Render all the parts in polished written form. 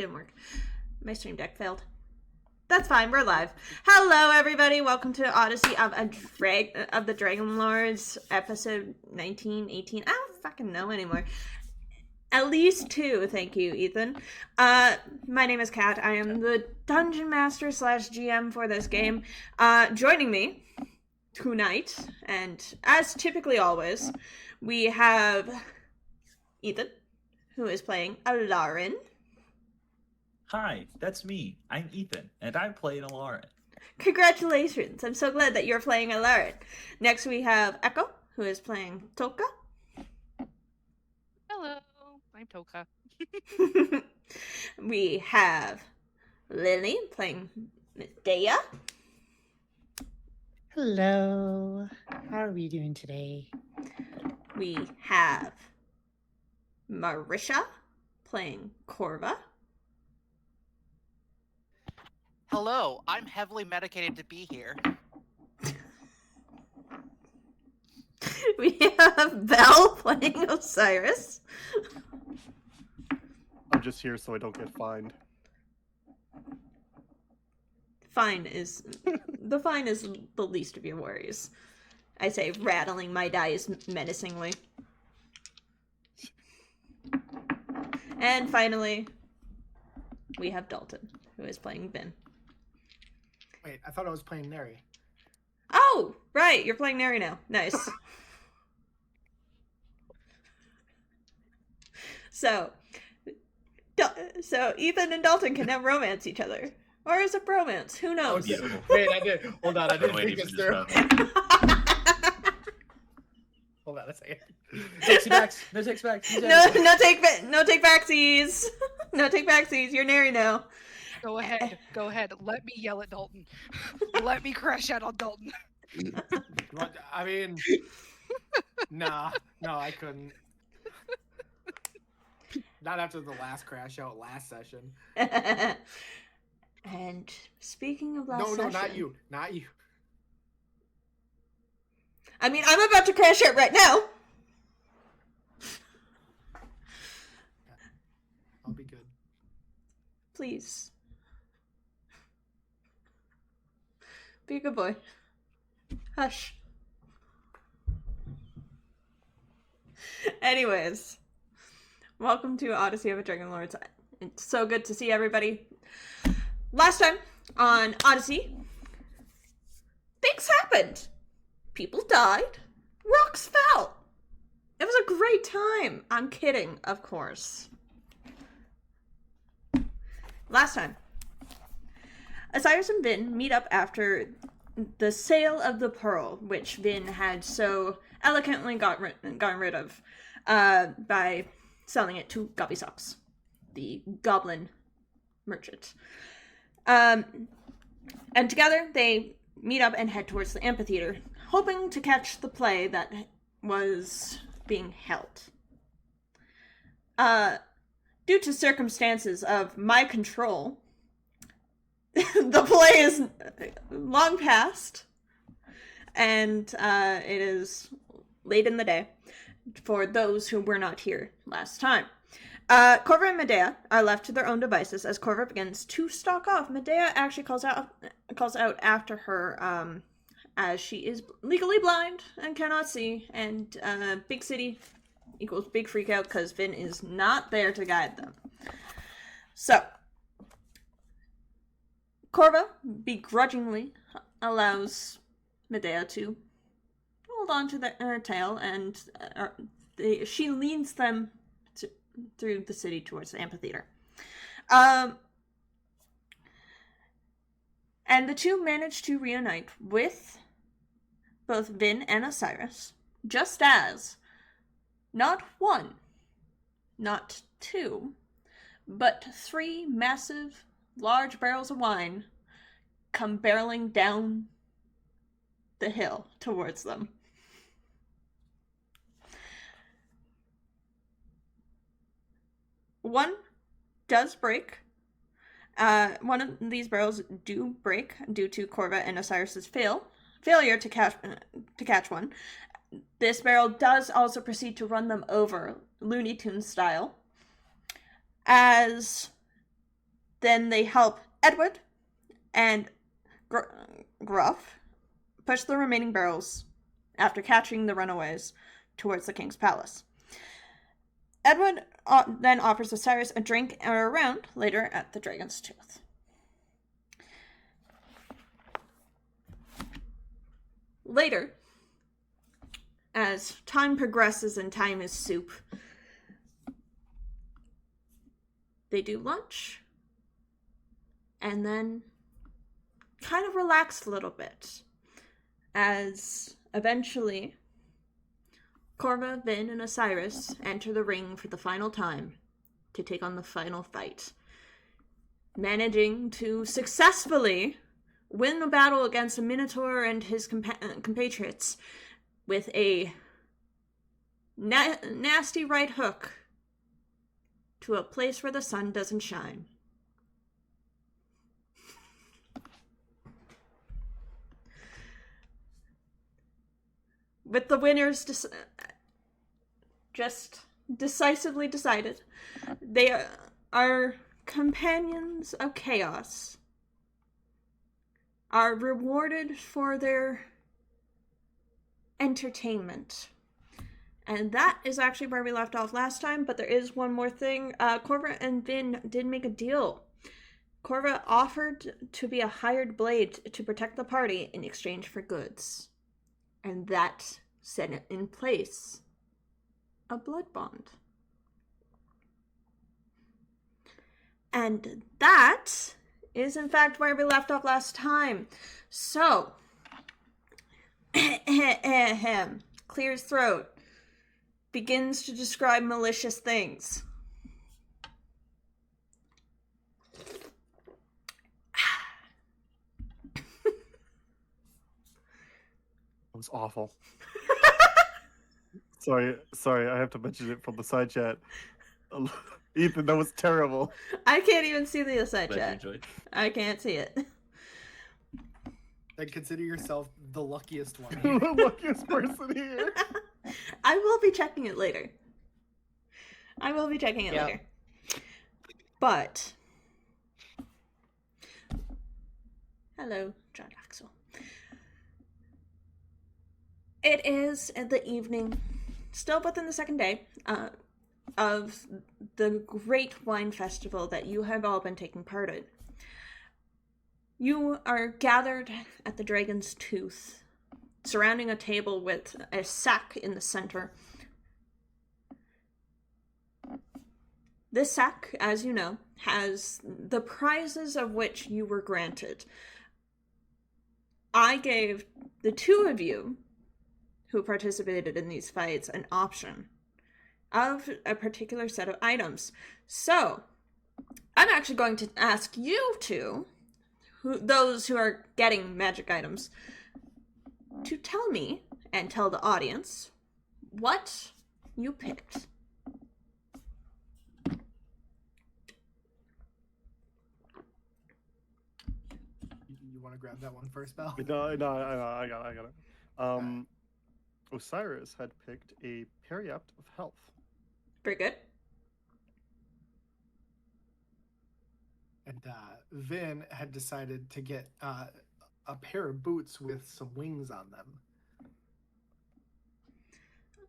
didn't work. My stream deck failed. That's fine, we're live. Hello, everybody. Welcome to Odyssey of the Dragonlords, episode 19, 18. I don't fucking know anymore. At least 2, thank you, Ethan. My name is Kat. I am the Dungeon Master / GM for this game. Joining me tonight, and as typically always, we have Ethan, who is playing Alarin. Hi, that's me. I'm Ethan, and I'm playing Alarin. Congratulations! I'm so glad that you're playing Alarin. Next we have Echo, who is playing Toka. Hello, I'm Toka. We have Lily playing Medea. Hello. How are we doing today? We have Marisha playing Corva. Hello, I'm heavily medicated to be here. We have Belle playing Osiris. I'm just here so I don't get fined. Fine is the least of your worries. I say, rattling my dice menacingly. And finally, we have Dalton, who is playing Ben. Wait, I thought I was playing Neri. Oh, right, you're playing Neri now. Nice. So Ethan and Dalton can now romance each other. Or is it bromance? Who knows? Wait, I did. Hold on, I didn't think this through. Hold on a second. Takes backs. No takes backs. No take backsies. No take backsies. You're Neri now. Go ahead. Let me yell at Dalton. Let me crash out on Dalton. What, I mean, no, I couldn't. Not after the last crash out last session. And speaking of last session... No, not you. I mean, I'm about to crash out right now. I'll be good. Please. Be a good boy. Hush. Anyways. Welcome to Odyssey of the Dragonlords. It's so good to see everybody. Last time on Odyssey, things happened. People died. Rocks fell. It was a great time. I'm kidding, of course. Last time, Osiris and Vin meet up after the sale of the pearl, which Vin had so elegantly gotten rid of by selling it to Gobbysops, the goblin merchant. And together they meet up and head towards the amphitheater, hoping to catch the play that was being held. Due to circumstances of my control, the play is long past, and it is late in the day for those who were not here last time. Corva and Medea are left to their own devices as Corva begins to stalk off. Medea actually calls out after her, as she is legally blind and cannot see, and big city equals big freakout because Vin is not there to guide them. So, Corva begrudgingly allows Medea to hold on to her tail, and she leads them through the city towards the amphitheater. And the two manage to reunite with both Vin and Osiris, just as not 1, not 2, but 3 massive, large barrels of wine come barreling down the hill towards them. One does break. One of these barrels do break due to Corva and Osiris's failure to catch one. This barrel does also proceed to run them over, Looney Tunes style, as Then they help Edward and Gruff push the remaining barrels after catching the runaways towards the king's palace. Edward then offers Osiris a drink or a round later at the Dragon's Tooth. Later, as time progresses and time is soup, they do lunch and then kind of relax a little bit as eventually Corva, Vin, and Osiris enter the ring for the final time to take on the final fight, managing to successfully win the battle against a Minotaur and his compatriots with a nasty right hook to a place where the sun doesn't shine. With the winners just decisively decided, they are companions of chaos, are rewarded for their entertainment. And that is actually where we left off last time, but there is one more thing. Corva and Vin did make a deal. Corva offered to be a hired blade to protect the party in exchange for goods. And that set in place a blood bond. And that is in fact where we left off last time. So, clears throat, begins to describe malicious things. That was awful. Sorry, I have to mention it from the side chat. Ethan, that was terrible. I can't even see the side Glad you chat. enjoyed. I can't see it. And consider yourself the luckiest one. The luckiest person here. I will be checking it later. Later. But hello, John Axel. It is the evening, still within the second day, of the great wine festival that you have all been taking part in. You are gathered at the Dragon's Tooth, surrounding a table with a sack in the center. This sack, as you know, has the prizes of which you were granted. I gave the two of you who participated in these fights an option of a particular set of items. So, I'm actually going to ask you two, those who are getting magic items, to tell me and tell the audience what you picked. You want to grab that one first, Belle? No, I got it. Osiris had picked a Periapt of Health. Very good. And Vin had decided to get a pair of boots with some wings on them.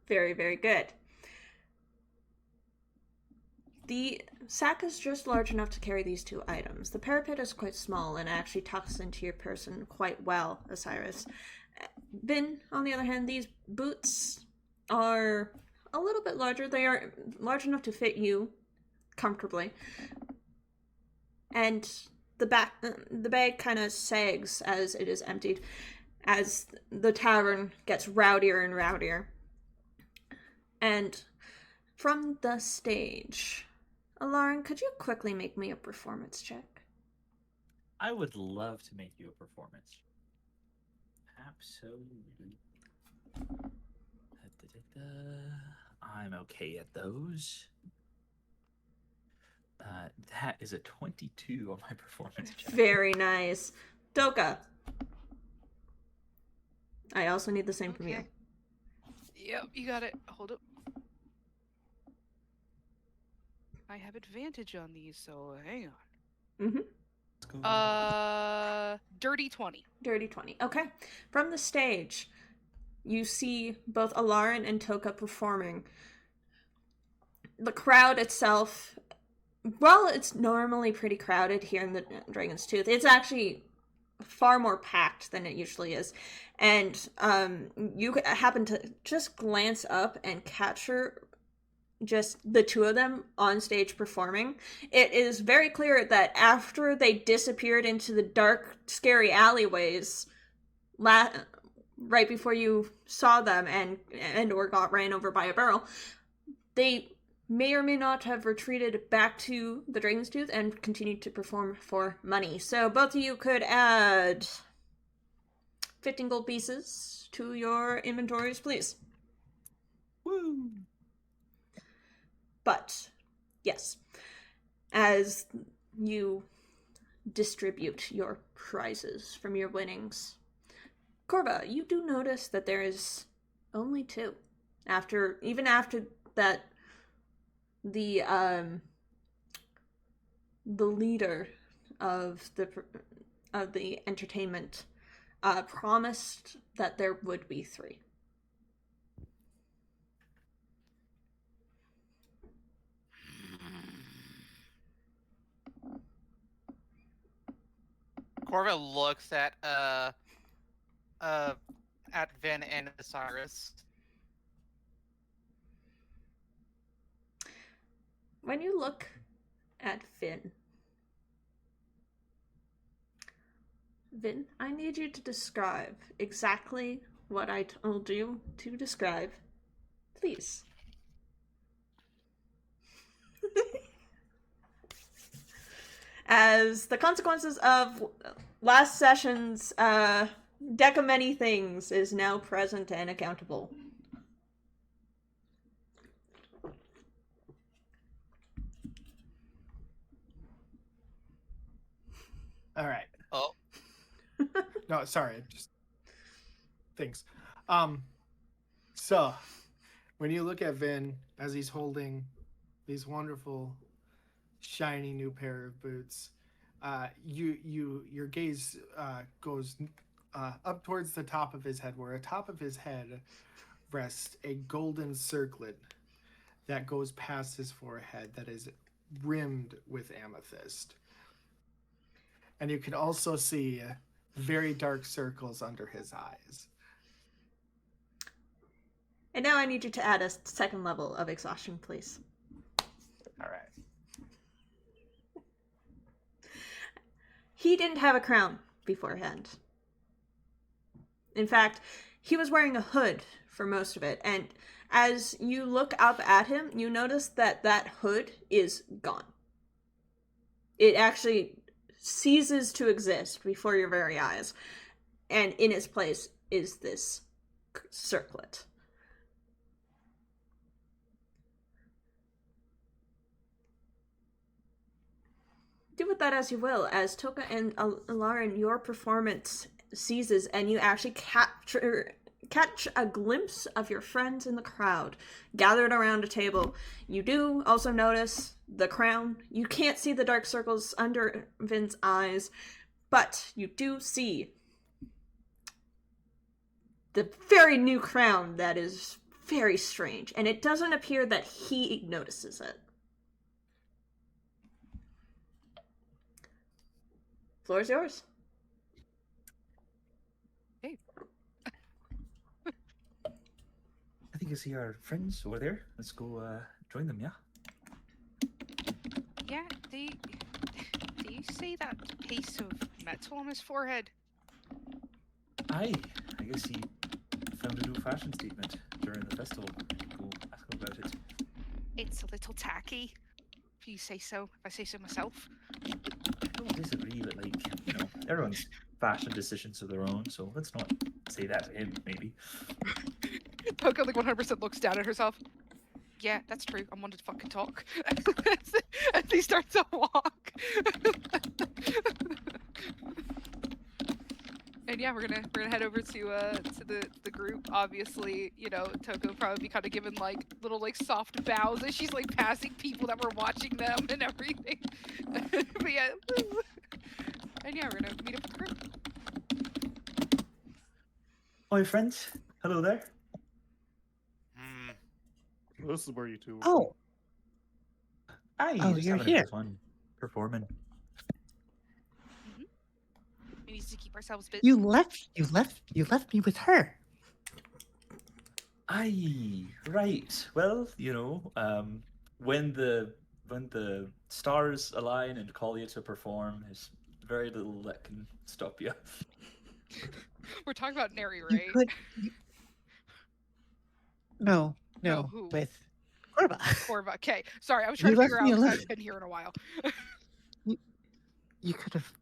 Very, very good. The sack is just large enough to carry these two items. The parapet is quite small and actually tucks into your person quite well, Osiris. Vin, on the other hand, these boots are a little bit larger. They are large enough to fit you comfortably. And the bag kind of sags as it is emptied, as the tavern gets rowdier and rowdier. And from the stage, Lauren, could you quickly make me a performance check? I would love to make you a performance. Absolutely. I'm okay at those. That is a 22 on my performance check. Very nice. Doka. I also need the same from you. Okay. Yep, you got it. Hold up. I have advantage on these, so hang on. Mm-hmm. Let's go. Dirty 20. Dirty 20. Okay. From the stage, you see both Alarin and Toka performing. The crowd itself, well, it's normally pretty crowded here in the Dragon's Tooth. It's actually far more packed than it usually is. And you happen to just glance up and capture just the two of them on stage performing. It is very clear that after they disappeared into the dark, scary alleyways, right before you saw them and or got ran over by a barrel, they may or may not have retreated back to the Dragon's Tooth and continued to perform for money. So both of you could add 15 gold pieces to your inventories, please. Woo! But, yes, as you distribute your prizes from your winnings, Corva, you do notice that there is only two. Even after that, the leader of the entertainment promised that there would be three. Corva looks at Vin and Osiris. When you look at Vin, I need you to describe exactly what I told you to describe. Please. As the consequences of last session's deck of many things is now present and accountable. All right. Oh. No, sorry. Just things. So when you look at Vin as he's holding these wonderful, shiny new pair of boots, your gaze goes up towards the top of his head, where atop of his head rests a golden circlet that goes past his forehead that is rimmed with amethyst. And you can also see very dark circles under his eyes. And now I need you to add a second level of exhaustion, please. All right. He didn't have a crown beforehand. In fact, he was wearing a hood for most of it, and as you look up at him, you notice that that hood is gone. It actually ceases to exist before your very eyes, and in its place is this circlet. Do with that as you will. As Toka and Alarin, your performance ceases and you actually catch a glimpse of your friends in the crowd gathered around a table. You do also notice the crown. You can't see the dark circles under Vin's eyes, but you do see the very new crown that is very strange, and it doesn't appear that he notices it. Floor is yours. Hey. I think I see our friends over there. Let's go join them, yeah? Yeah, do you see that piece of metal on his forehead? Aye. I guess he found a new fashion statement during the festival. Go ask him about it. It's a little tacky, if you say so. If I say so myself. I don't disagree, but everyone's fashion decisions are their own, so let's not say that to him, maybe. Toka 100% looks down at herself. Yeah, that's true. I'm one to fucking talk. As he starts to walk. And yeah, we're gonna head over to the group. Obviously, you know, Toko will probably be kind of giving like little like soft bows as she's like passing people that were watching them and everything. But yeah, and yeah, we're gonna meet up with the group. Hi, friends. Hello there. This is where you two. Oh, Hi. Oh, just you're having a bit here. of fun performing. We need to keep ourselves busy. you left me with her. Aye, right. Well, you know, when the stars align and call you to perform, there's very little that can stop you. We're talking about Neri, You right? could. No, No, who? with Corva. Corva. Okay, sorry, I was You trying to left figure out me because I alone. haven't been here in a while. You could have.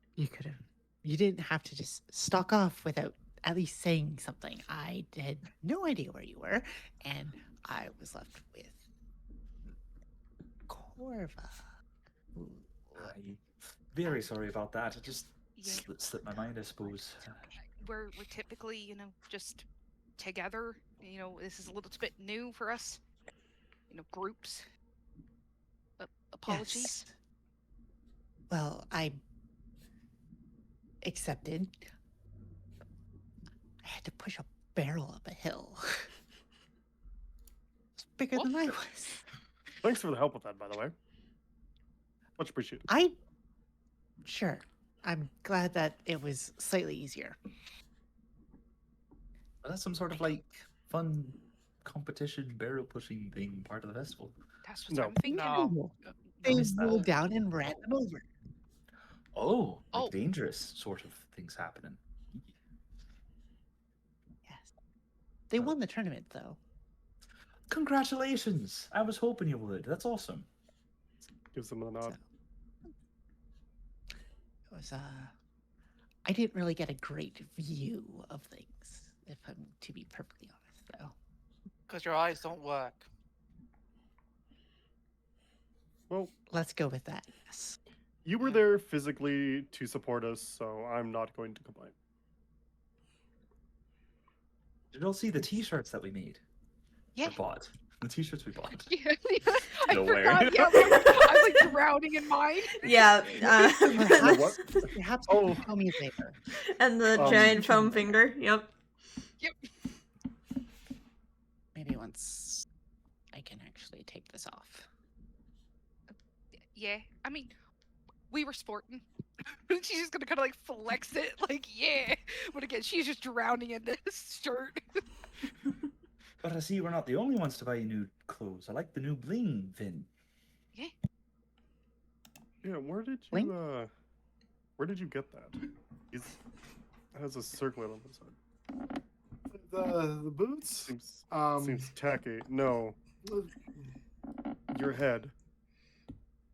You didn't have to just stalk off without at least saying something. I had no idea where you were, and I was left with Corva. Ooh. Aye. Very sorry about that. It just Yeah. slipped my mind, I suppose. We're typically, you know, just together. You know, this is a little bit new for us. You know, groups. Apologies. Yes. Well, I accepted. I had to push a barrel up a hill. It's bigger than I was. Thanks for the help with that, by the way. Much appreciated. Sure. I'm glad that it was slightly easier. That's some sort of like fun competition barrel pushing thing part of the festival. That's what No. I'm thinking. No. They missed that. rolled down and ran them over. Oh, like Oh. dangerous sort of things happening. Yes. They won the tournament, though. Congratulations! I was hoping you would. That's awesome. Gives them a So, nod. it was I didn't really get a great view of things, if I'm to be perfectly honest, though. Because your eyes don't work. Well, Let's go with that. Yes. you were there physically to support us, so I'm not going to complain. Did you all see the T-shirts that we made? Yeah. Or bought? The T-shirts we bought. Yeah, I No forgot. way. Yeah, I'm like drowning in mine. Yeah. what? Perhaps Oh. you can tell me later. And the Um, giant foam finger. Yep. Maybe once I can actually take this off. Yeah, I mean, we were sporting. She's just gonna kind of like flex it, like yeah. But again, she's just drowning in this shirt. But I see we're not the only ones to buy new clothes. I like the new bling, Vin. Yeah, where did Link? you get that? It has a circlet on the side. The boots. Seems tacky. No, your head.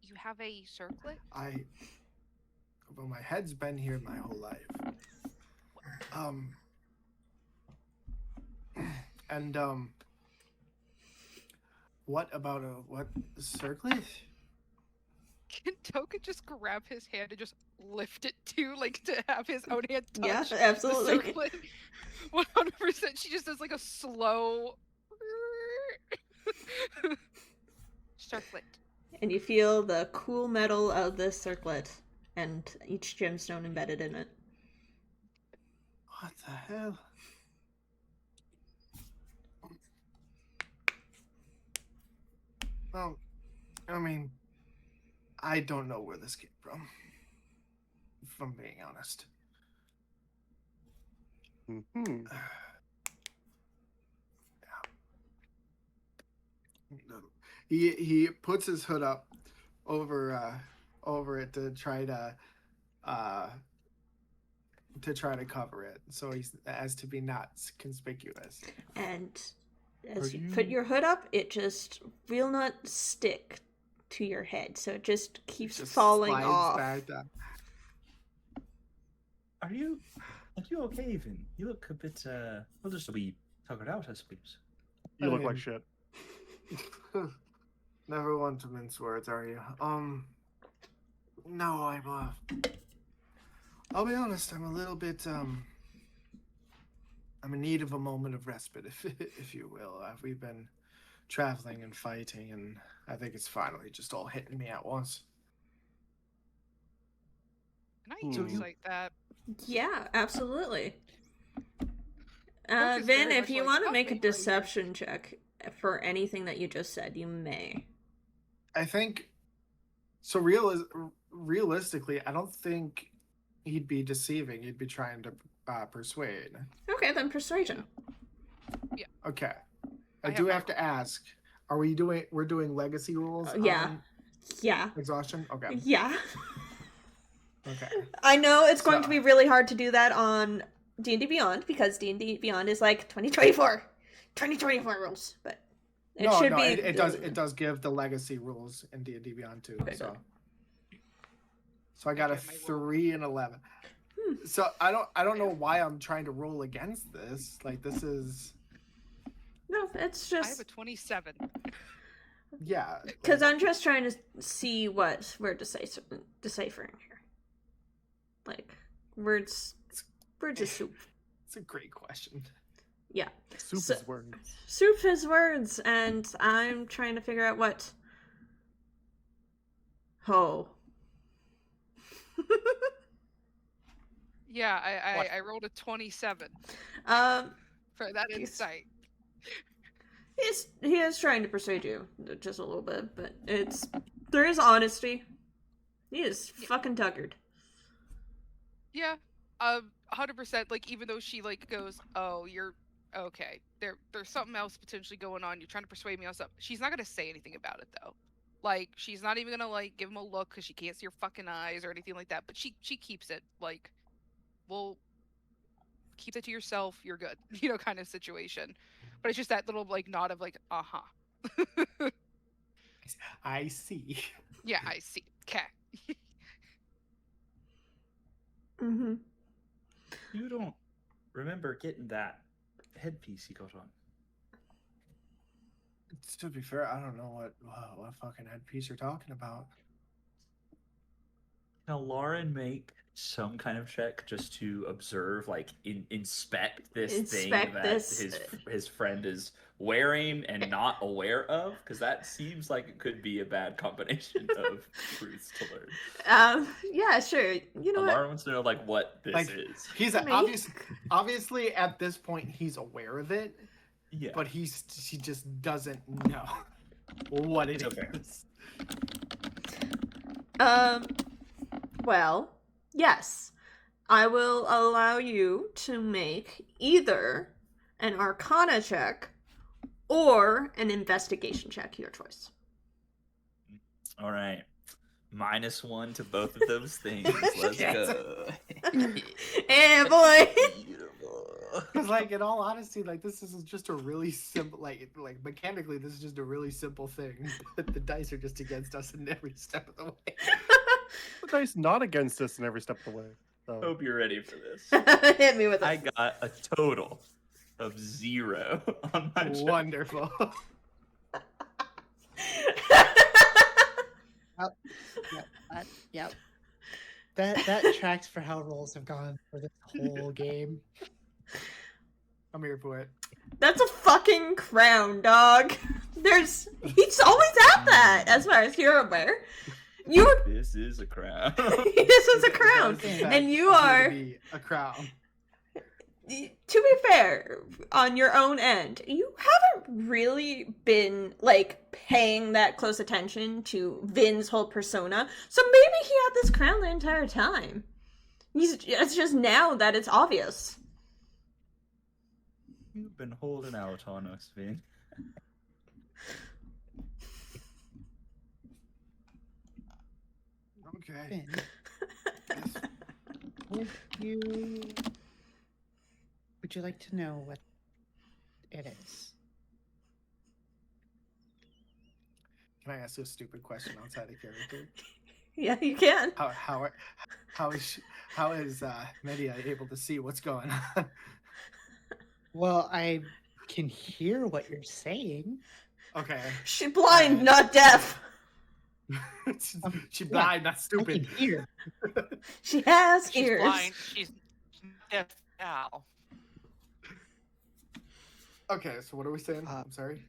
You have a circlet? Well, my head's been here my whole life. What about what circlet? Can Toka just grab his hand and just lift it too, like to have his own hand Yeah, touch absolutely. the circlet? 100%. She just does like a slow circlet. And you feel the cool metal of this circlet and each gemstone embedded in it. What the hell? Well, I mean, I don't know where this came from. If I'm being honest. Hmm. He puts his hood up over it to try to cover it, so he's as to be not conspicuous. And as Are you put you- your hood up, it just will not stick to your head, so it just keeps Just falling slides off. back down. Are you okay, Vin? You look a bit well, just a wee tuckered out, I suppose. You look like Um, shit. Never one to mince words, are you? No, I'll be honest, I'm a little bit I'm in need of a moment of respite, if you will. We've been traveling and fighting, and I think it's finally just all hitting me at once. Can I use like that? Yeah, absolutely. Focus Vin, very if much you like, want to "I'll make a think right here." deception check for anything that you just said, you may. I think so. Realistically, I don't think he'd be deceiving. He'd be trying to persuade. Okay, then persuasion. Okay. I I do have have to ask: Are we doing? We're doing legacy rules? Yeah. on Yeah. exhaustion. Okay. Yeah. Okay. I know it's going to So- be really hard to do that on D&D Beyond because D&D Beyond is like 2024 rules, but it should be. It does. It does give the legacy rules in D&D Beyond too. Okay, So I got a get my roll. 3 and 11. So I don't know why I'm trying to roll against this. Like this is No, it's I have just a 27. yeah. because like, I'm just trying to see what we're deciphering here. Like words of soup. it's a great question. Yeah, Soup So- is words. soup is words, and I'm trying to figure out what. Oh. Yeah, What? I rolled a 27 um. for that Yes. insight. He is trying to persuade you just a little bit, but there is honesty. He is fucking tuckered. Yeah, 100%. Like even though she like goes, "Oh, you're okay." There's something else potentially going on. You're trying to persuade me on something. She's not gonna say anything about it though. Like she's not even gonna like give him a look because she can't see your fucking eyes or anything like that. But she keeps it like, well, keep it to yourself. You're good, kind of situation. But it's just that little like nod of like, I see. yeah, I see. Okay. Mm-hmm. You don't remember getting that headpiece you got on. To be fair, I don't know what fucking headpiece you're talking about. Now, Lauren, make some kind of check just to observe, like inspect this thing Inspect that this. his friend is wearing and not aware of, because that seems like it could be a bad combination of truths to learn. Yeah, sure. You know what? Lauren wants to know like what this Like, is. He's Me? obviously at this point he's aware of it, Yeah, but he just doesn't know what it Okay. is. Well, yes. I will allow you to make either an Arcana check or an investigation check, your choice. all right. -1 to both of those things. Let's Yes. go. Eh, boy! Beautiful. Because, like, in all honesty, like, this is just a really simple, like mechanically, this is just a really simple thing. But the dice are just against us in every step of the way. The dice not against us in every step of the way. So. Hope you're ready for this. Hit me with I it. got a total of 0 on my check. Wonderful. Yep. That tracks for how rolls have gone for this whole game. I'm here for it. That's a fucking crown, dog. He's always at that, as far as you're aware. This is a crown. This is a crown. That is, in And fact, you appear are, to be a crown. to be fair, on your own end, you haven't really been, like, paying that close attention to Vin's whole persona, so maybe he had this crown the entire time. It's just now that it's obvious. You've been holding out on us, Vin. Okay. Finn, would you like to know what it is? Can I ask you a stupid question outside of character? Yeah, you can. How is Media able to see what's going on? Well, I can hear what you're saying. Okay. She's blind, not deaf. She blind, not I stupid. can hear. She has She's ears. blind. She's deaf now. Okay, so what are we saying? Uh, I'm sorry.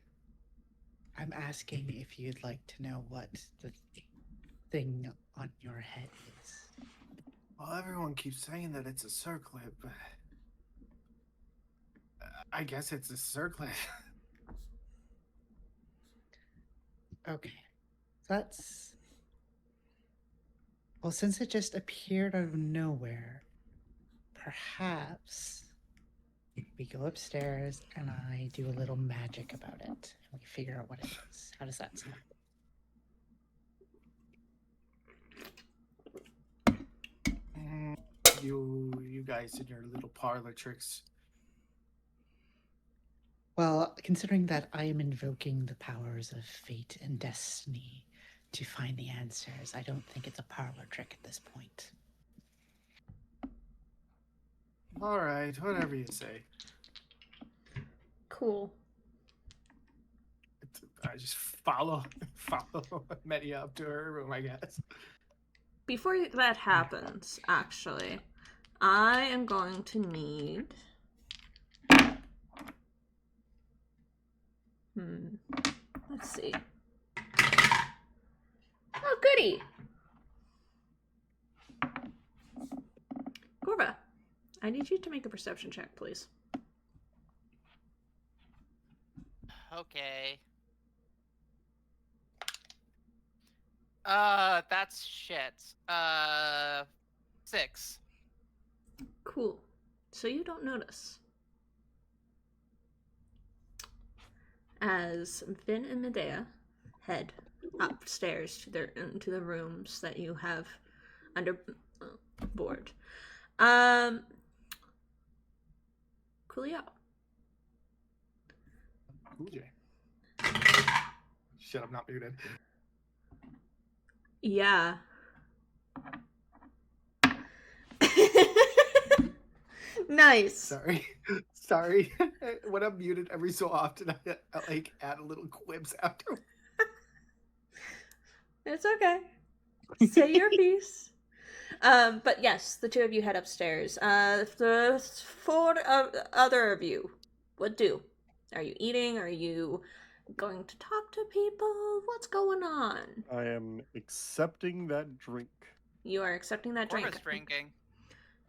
I'm asking if you'd like to know what the thing on your head is. Well, everyone keeps saying that it's a circlet, but I guess it's a circlet. Okay. That's... Well, since it just appeared out of nowhere, perhaps we go upstairs and I do a little magic about it and we figure out what it is. How does that sound? You guys and your little parlor tricks. Well, considering that I am invoking the powers of fate and destiny to find the answers, I don't think it's a parlor trick at this point. All right, whatever you say. Cool. I just follow Media up to her room, I guess. Before that happens, actually, I am going to need... Let's see. Oh, goody! Corva, I need you to make a perception check, please. Okay. That's shit. 6. Cool. So you don't notice. As Vin and Medea head upstairs to the rooms that you have under board. Coolio. Cool J. Shit, I'm not muted. Yeah. Nice. Sorry. When I'm muted every so often, I like add a little quips after. It's okay. Say your piece. But yes, the two of you head upstairs. The four other of you, what do? Are you eating? Are you going to talk to people? What's going on? I am accepting that drink. You are accepting that drink. Corvus drinking.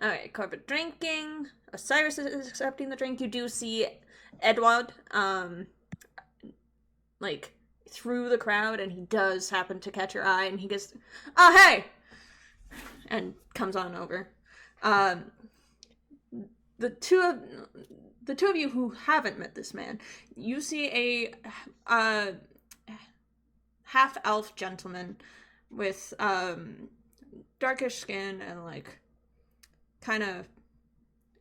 Alright, Corbett drinking. Osiris is accepting the drink. You do see Edward, like, through the crowd, and he does happen to catch your eye, and he goes, "Oh, hey!" and comes on over. The two of you who haven't met this man, you see a half-elf gentleman with darkish skin and like kind of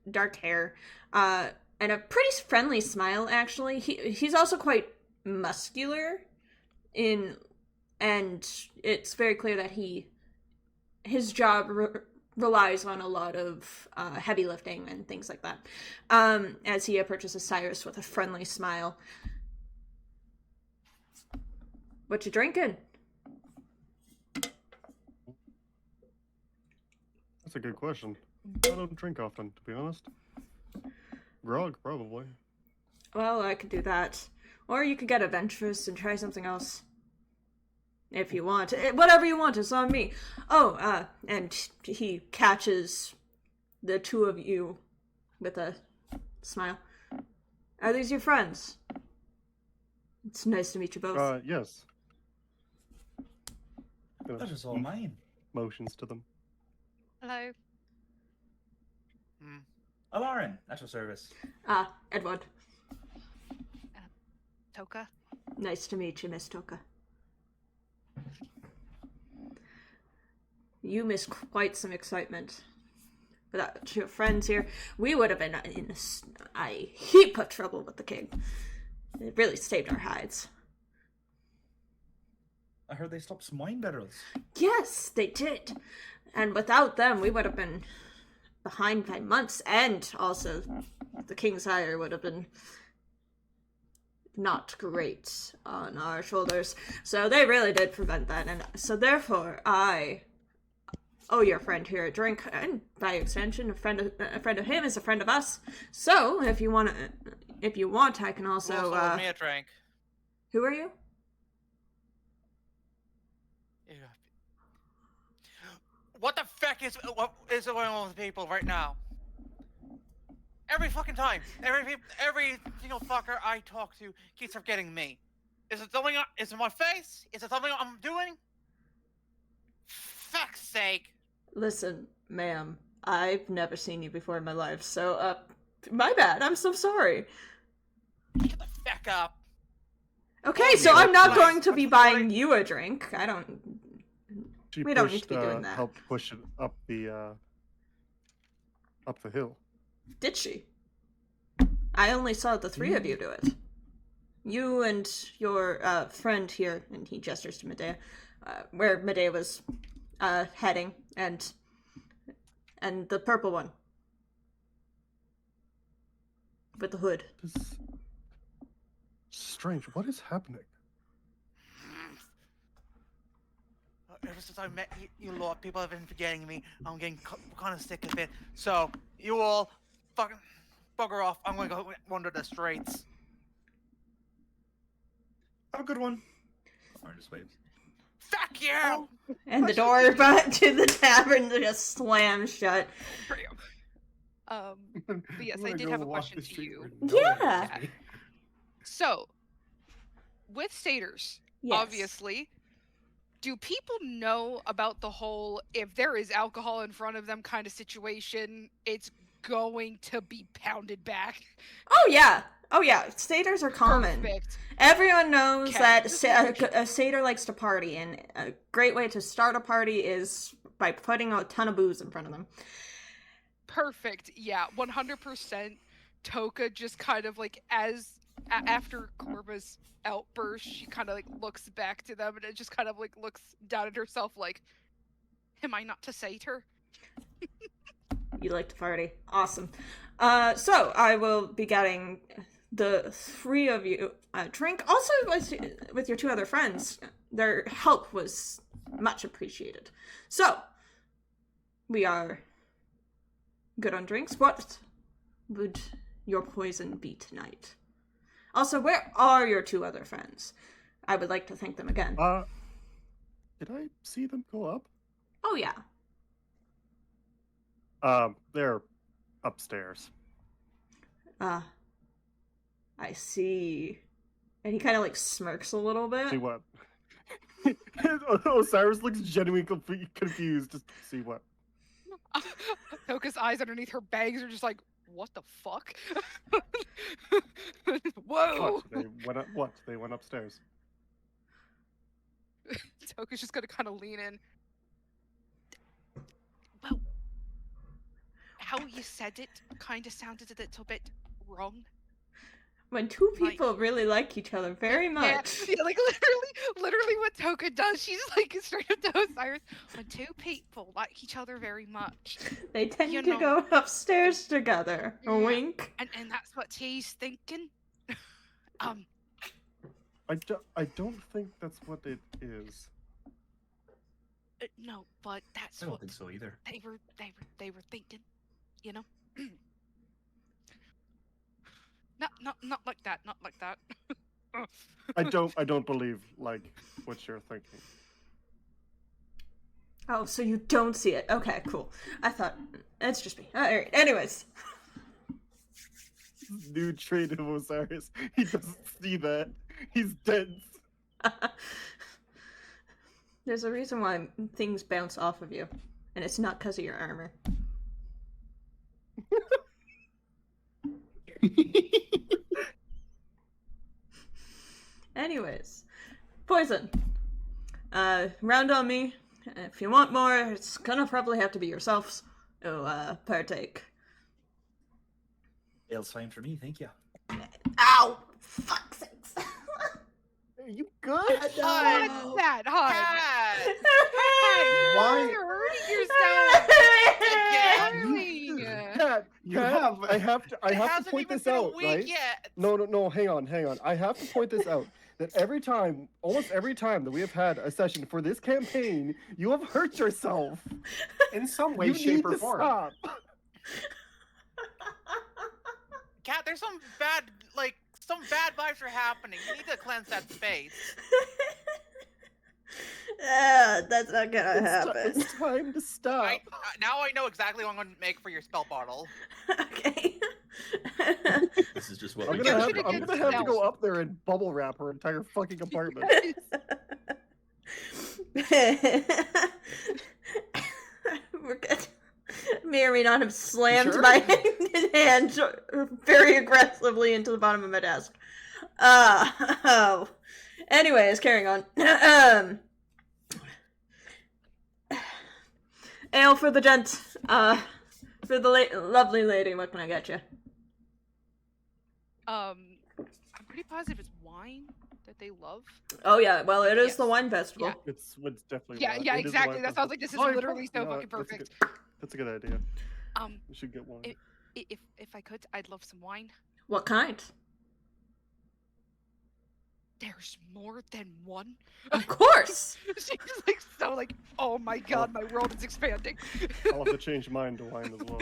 dark hair, and a pretty friendly smile. Actually, he's also quite muscular, and it's very clear that his job relies on a lot of heavy lifting and things like that. As he approaches Cyrus with a friendly smile. What you drinking? That's a good question. I don't drink often, to be honest. Grog, probably. Well, I could do that. Or you could get adventurous and try something else. If you want. Whatever you want, it's on me. Oh, and he catches the two of you with a smile. Are these your friends? It's nice to meet you both. Yes. That is all mine. Motions to them. Hello. Alarin, at your service. Edward. Toka. Nice to meet you, Miss Toka. You missed quite some excitement. Without your friends here, we would have been in a heap of trouble with the king. It really saved our hides. I heard they stopped some wine barrels. Yes, they did. And without them, we would have been behind by months, and also the king's hire would have been not great on our shoulders. So they really did prevent that, and so therefore I owe your friend here a drink, and by extension, a friend of him is a friend of us. So if you want to, if you want, I can Who also. also owes me a drink? Who are you? Yeah. What the fuck is going on with people right now? Every fucking time, every single fucker I talk to keeps forgetting me. Is it something? Is it my face? Is it something I'm doing? Fuck's sake! Listen, ma'am, I've never seen you before in my life, so, my bad. I'm so sorry. Get the fuck up. Okay, so I'm not Nice. going to be I'm buying sorry. you a drink. I don't. She We don't need to be doing that. Helped push it up the hill. Did she? I only saw the three of you do it. You and your friend here, and he gestures to Medea, where Medea was heading, and the purple one with the hood. This is strange. What is happening? Ever since I met you lot, people have been forgetting me. I'm getting kind of sick of it. So, you all fucking bugger off. I'm going to go wander the streets. Have a good one. Or just waves. Fuck you! And the door to the tavern just slams shut. But yes, I'm I gonna did go have a walk question the to street you. where no one Yeah. knows me. So, with satyrs, Yes. obviously, do people know about the whole if there is alcohol in front of them kind of situation, it's going to be pounded back? Oh yeah. Oh yeah. Satyrs are common. Perfect. Everyone knows Okay. that a satyr likes to party, and a great way to start a party is by putting a ton of booze in front of them. Perfect. Yeah, 100%. Toka just kind of like after Korva's outburst, she kind of like looks back to them and it just kind of like looks down at herself like, am I not a satyr? You like to party. Awesome. So I will be getting the three of you a drink. Also with your two other friends. Their help was much appreciated. So we are good on drinks. What would your poison be tonight? Also, where are your two other friends? I would like to thank them again. Did I see them go up? Oh yeah. They're upstairs. I see. And he kind of like smirks a little bit. See what? Osiris looks genuinely confused. Just see what? Toka's eyes underneath her bags are just like, what the fuck? Whoa! What? They went upstairs. Toka's just gonna kind of lean in. Well, how you said it kind of sounded a little bit wrong. When two people really like each other very much. Yeah, like literally what Toka does, she's like straight up to Osiris. When two people like each other very much, They tend you to know. go upstairs together. A Yeah. wink. and that's what he's thinking. I don't think that's what it is. No, but that's I don't what think so either. they were thinking, you know. Not like that, not like that. I don't believe like what you're thinking. Oh, so you don't see it. Okay, cool. I thought it's just me. Alright, anyways. New trait of Osiris. He doesn't see that. He's dense. There's a reason why things bounce off of you. And it's not because of your armor. Anyways. Poison. Round on me. If you want more, it's gonna probably have to be yourselves who partake. Ale's fine for me, thank you. Ow! Fuck sakes. Are you good? What's that, hon? Cat! Why- You're hurting yourself. Darling. Cat, You Cat, have- I have to It hasn't point even this been a out, week right? yet. No, hang on. I have to point this out. That almost every time that we have had a session for this campaign, you have hurt yourself. In some way, You shape, need or to form. stop. cat. There's some bad vibes are happening. You need to cleanse that space. That's not gonna happen. It's time to stop. Now I know exactly what I'm going to make for your spell bottle. Okay. This is just what I'm we gonna do. have to go up there and bubble wrap her entire fucking apartment. We're good. May or may not have slammed Sure? my hand very aggressively into the bottom of my desk. Oh. Anyways, carrying on. Ale for the gent. For the lovely lady, what can I get you? I'm pretty positive it's wine that they love. Oh yeah, well it is Yes. the wine festival. Yeah. It's definitely Yeah, wine. yeah, It is a exactly. wine That sounds like this is festival. literally so you know fucking what, perfect. That's a good idea. Um, We should get one. if I could, I'd love some wine. What kind? There's more than one. Of course. She's like so like, oh my god, my world is expanding. I'll have to change mine to wine as well.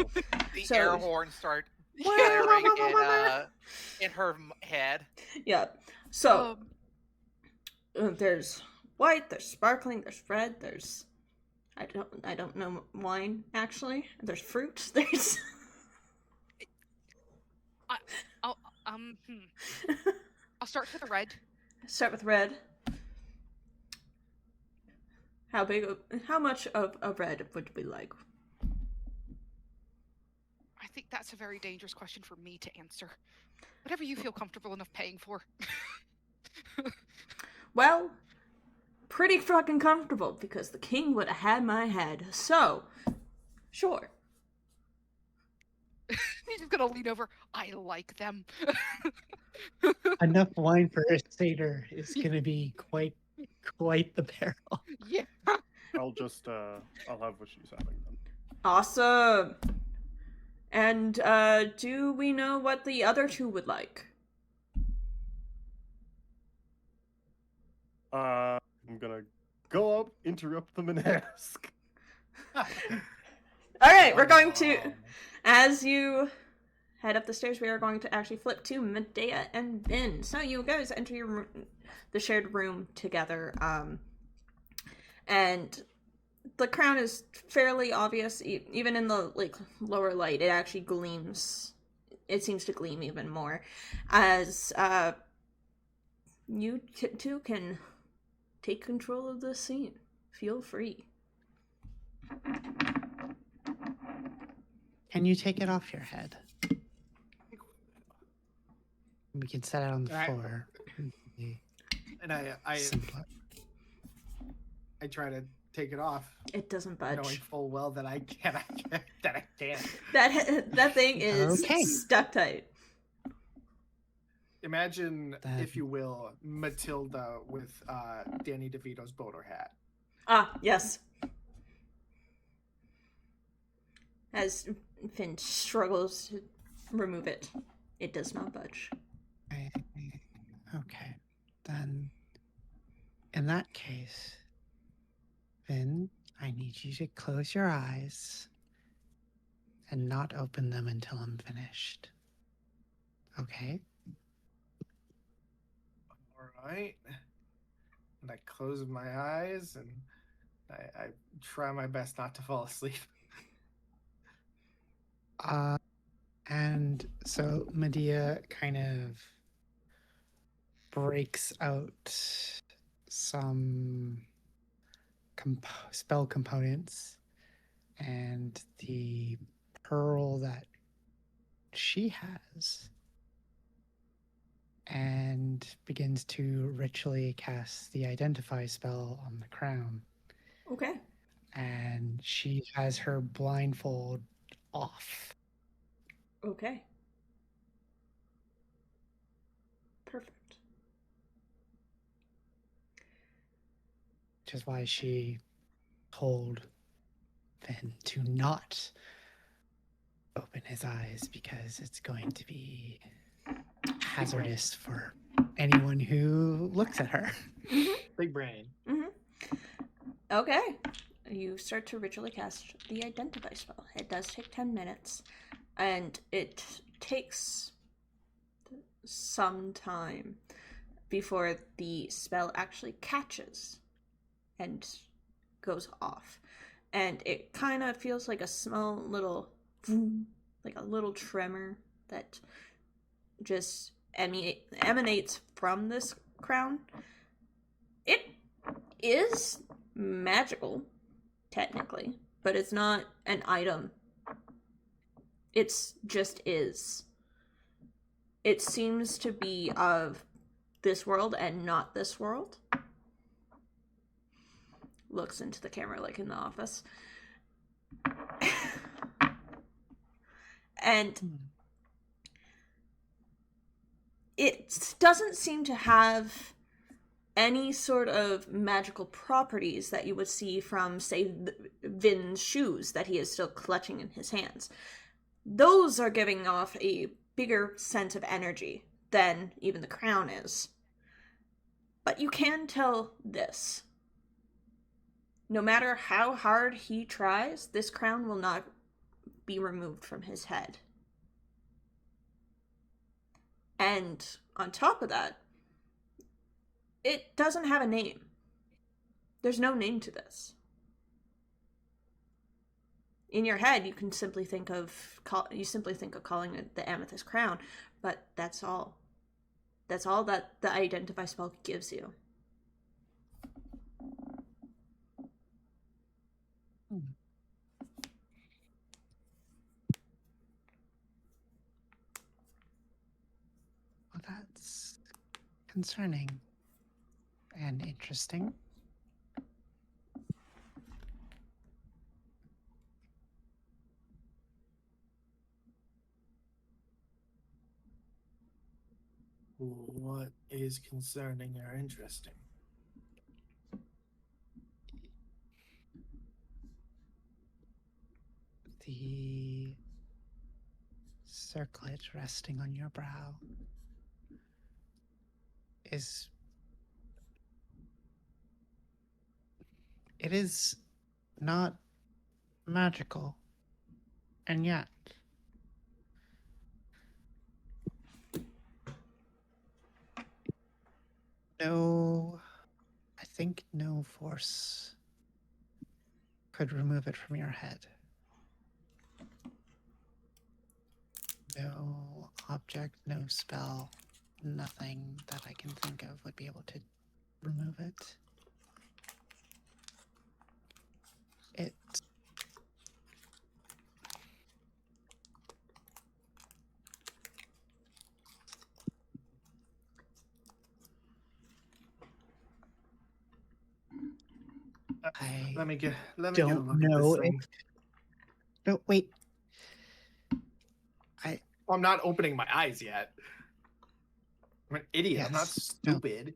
The So- air horns start blaring in her head. Yeah. So Um, there's white, there's sparkling, there's red, there's I don't know wine actually. There's fruit. There's I'll start with the red. start with red. How much of a red would we like? I think that's a very dangerous question for me to answer. Whatever you feel comfortable enough paying for. Well, pretty fucking comfortable because the king would have had my head. So, sure. He's just gonna lean over. I like them. Enough wine for a satyr is gonna be quite the barrel. Yeah. I'll have what she's having then. Awesome. And do we know what the other two would like? I'm gonna go up, interrupt them, and ask. All right, we're going to, as you head up the stairs, we are going to actually flip to Medea and Vin. So you guys enter the shared room together, and the crown is fairly obvious, even in the lower light. It actually gleams. It seems to gleam even more, as you two can take control of the scene. Feel free. Can you take it off your head? We can set it on the Alright. floor. And I Simpler. try to take it off, It doesn't budge. knowing full well that I can't. That thing is Okay. stuck tight. Imagine, That- if you will, Matilda with Danny DeVito's bowler hat. Ah, yes. As Finn struggles to remove it, it does not budge. Okay, then in that case, Vin, I need you to close your eyes and not open them until I'm finished. Okay? All right. And I close my eyes and I try my best not to fall asleep. And so Medea kind of breaks out some spell components, and the pearl that she has, and begins to ritually cast the identify spell on the crown. Okay. And she has her blindfold off. Okay. Perfect. Which is why she told Finn to not open his eyes, because it's going to be hazardous for anyone who looks at her. Big brain. Okay. You start to ritually cast the identify spell. It does take 10 minutes, and it takes some time before the spell actually catches and goes off. And it kind of feels like a small little, like a little tremor that just emanates from this crown. It is magical, technically, but it's not an item. It's just is. It seems to be of this world and not this world. Looks into the camera like in the office. And it doesn't seem to have any sort of magical properties that you would see from, say, Vin's shoes that he is still clutching in his hands. Those are giving off a bigger sense of energy than even the crown is. But you can tell this. No matter how hard he tries, this crown will not be removed from his head. And on top of that, it doesn't have a name. There's no name to this. In your head, you can simply think of calling it the Amethyst Crown, but that's all. That's all that the Identify spell gives you. Well, that's concerning and interesting. What is concerning or interesting? The circlet resting on your brow is... It is not magical, and yet I think no force could remove it from your head. No object, no spell, nothing that I can think of would be able to remove it. It I Let me get a look don't at know this thing. No, wait. I'm not opening my eyes yet. I'm an idiot. I'm not Yes, no. stupid.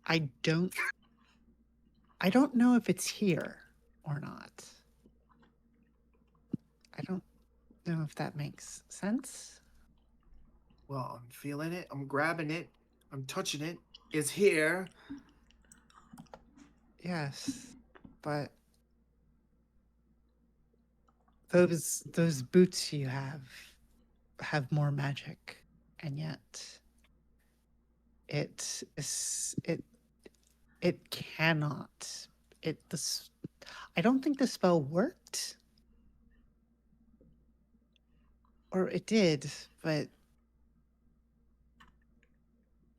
I don't know if it's here or not. I don't know if that makes sense. Well, I'm feeling it. I'm grabbing it. I'm touching it. It's here. Yes, but those boots you have more magic, and yet it cannot. I don't think the spell worked, or it did, but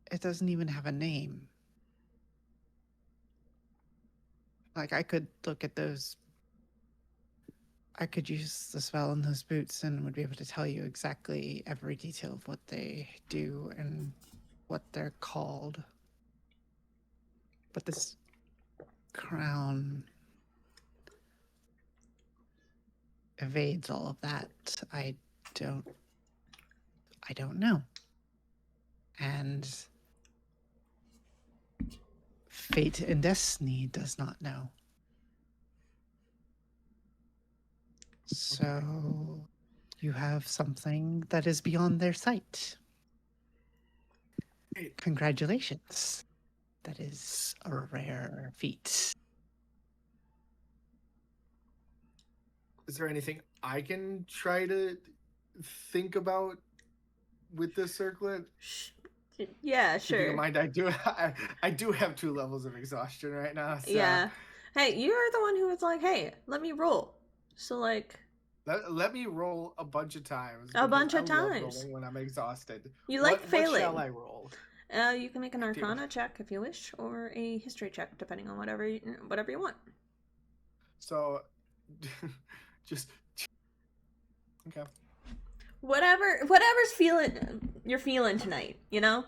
it doesn't even have a name. Like, I could look at those. I could use the spell in those boots and would be able to tell you exactly every detail of what they do and what they're called. But this crown evades all of that. I don't know. And fate and destiny does not know. So you have something that is beyond their sight. Congratulations. That is a rare feat. Is there anything I can try to think about with this circlet? Yeah, Keeping in sure. mind, I do have 2 levels of exhaustion right now. So Yeah. Hey, you're the one who was like, "Hey, let me roll." So like, let me roll a bunch of times. A because bunch of I love times. rolling when I'm exhausted. You like What failing. shall I roll? You can make an I do. Arcana check if you wish, or a History check, depending on whatever you want. So, just okay. Whatever's you're feeling tonight. You know.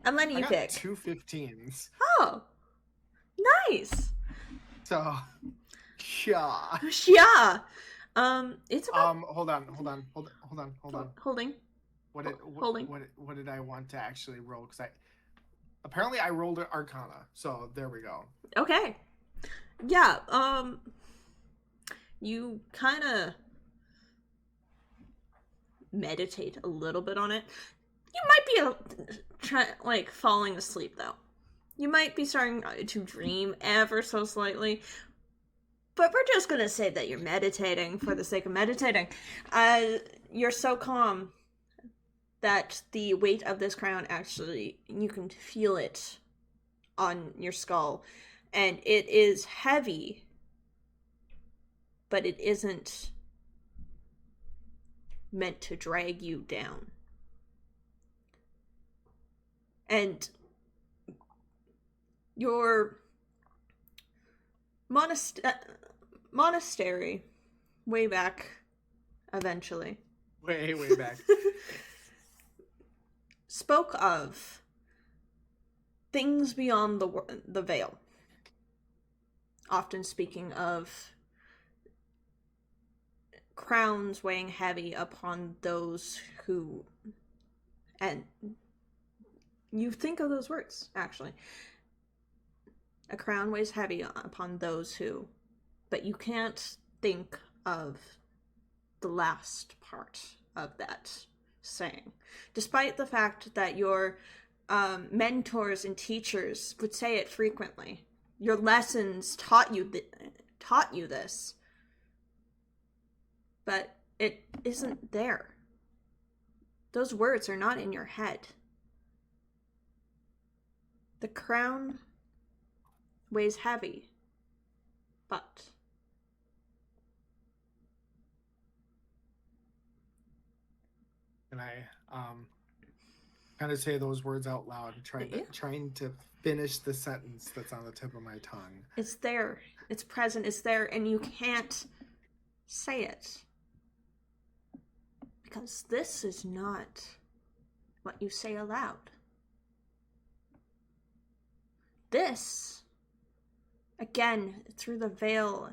I'm letting I you got pick. 2 15s. Oh, nice. So, yeah. Yeah. It's about Hold on. holding. Holding. What did I want to actually roll? Because apparently I rolled an Arcana. So there we go. Okay. Yeah. You kind of meditate a little bit on it. You might be falling asleep though. You might be starting to dream ever so slightly. But we're just gonna say that you're meditating for the sake of meditating. You're so calm that the weight of this crown actually, you can feel it on your skull. And it is heavy, but it isn't meant to drag you down. And your monastery, way back, eventually, Way back. spoke of things beyond the veil. Often speaking of crowns weighing heavy upon those who, and you think of those words, actually. A crown weighs heavy upon those who, but you can't think of the last part of that saying. Despite the fact that your mentors and teachers would say it frequently. Your lessons taught you this. But it isn't there. Those words are not in your head. The crown weighs heavy, but And I kind of say those words out loud, trying to finish the sentence that's on the tip of my tongue. it's there. It's present. It's there, and you can't say it. Because this is not what you say aloud. This, again, through the veil,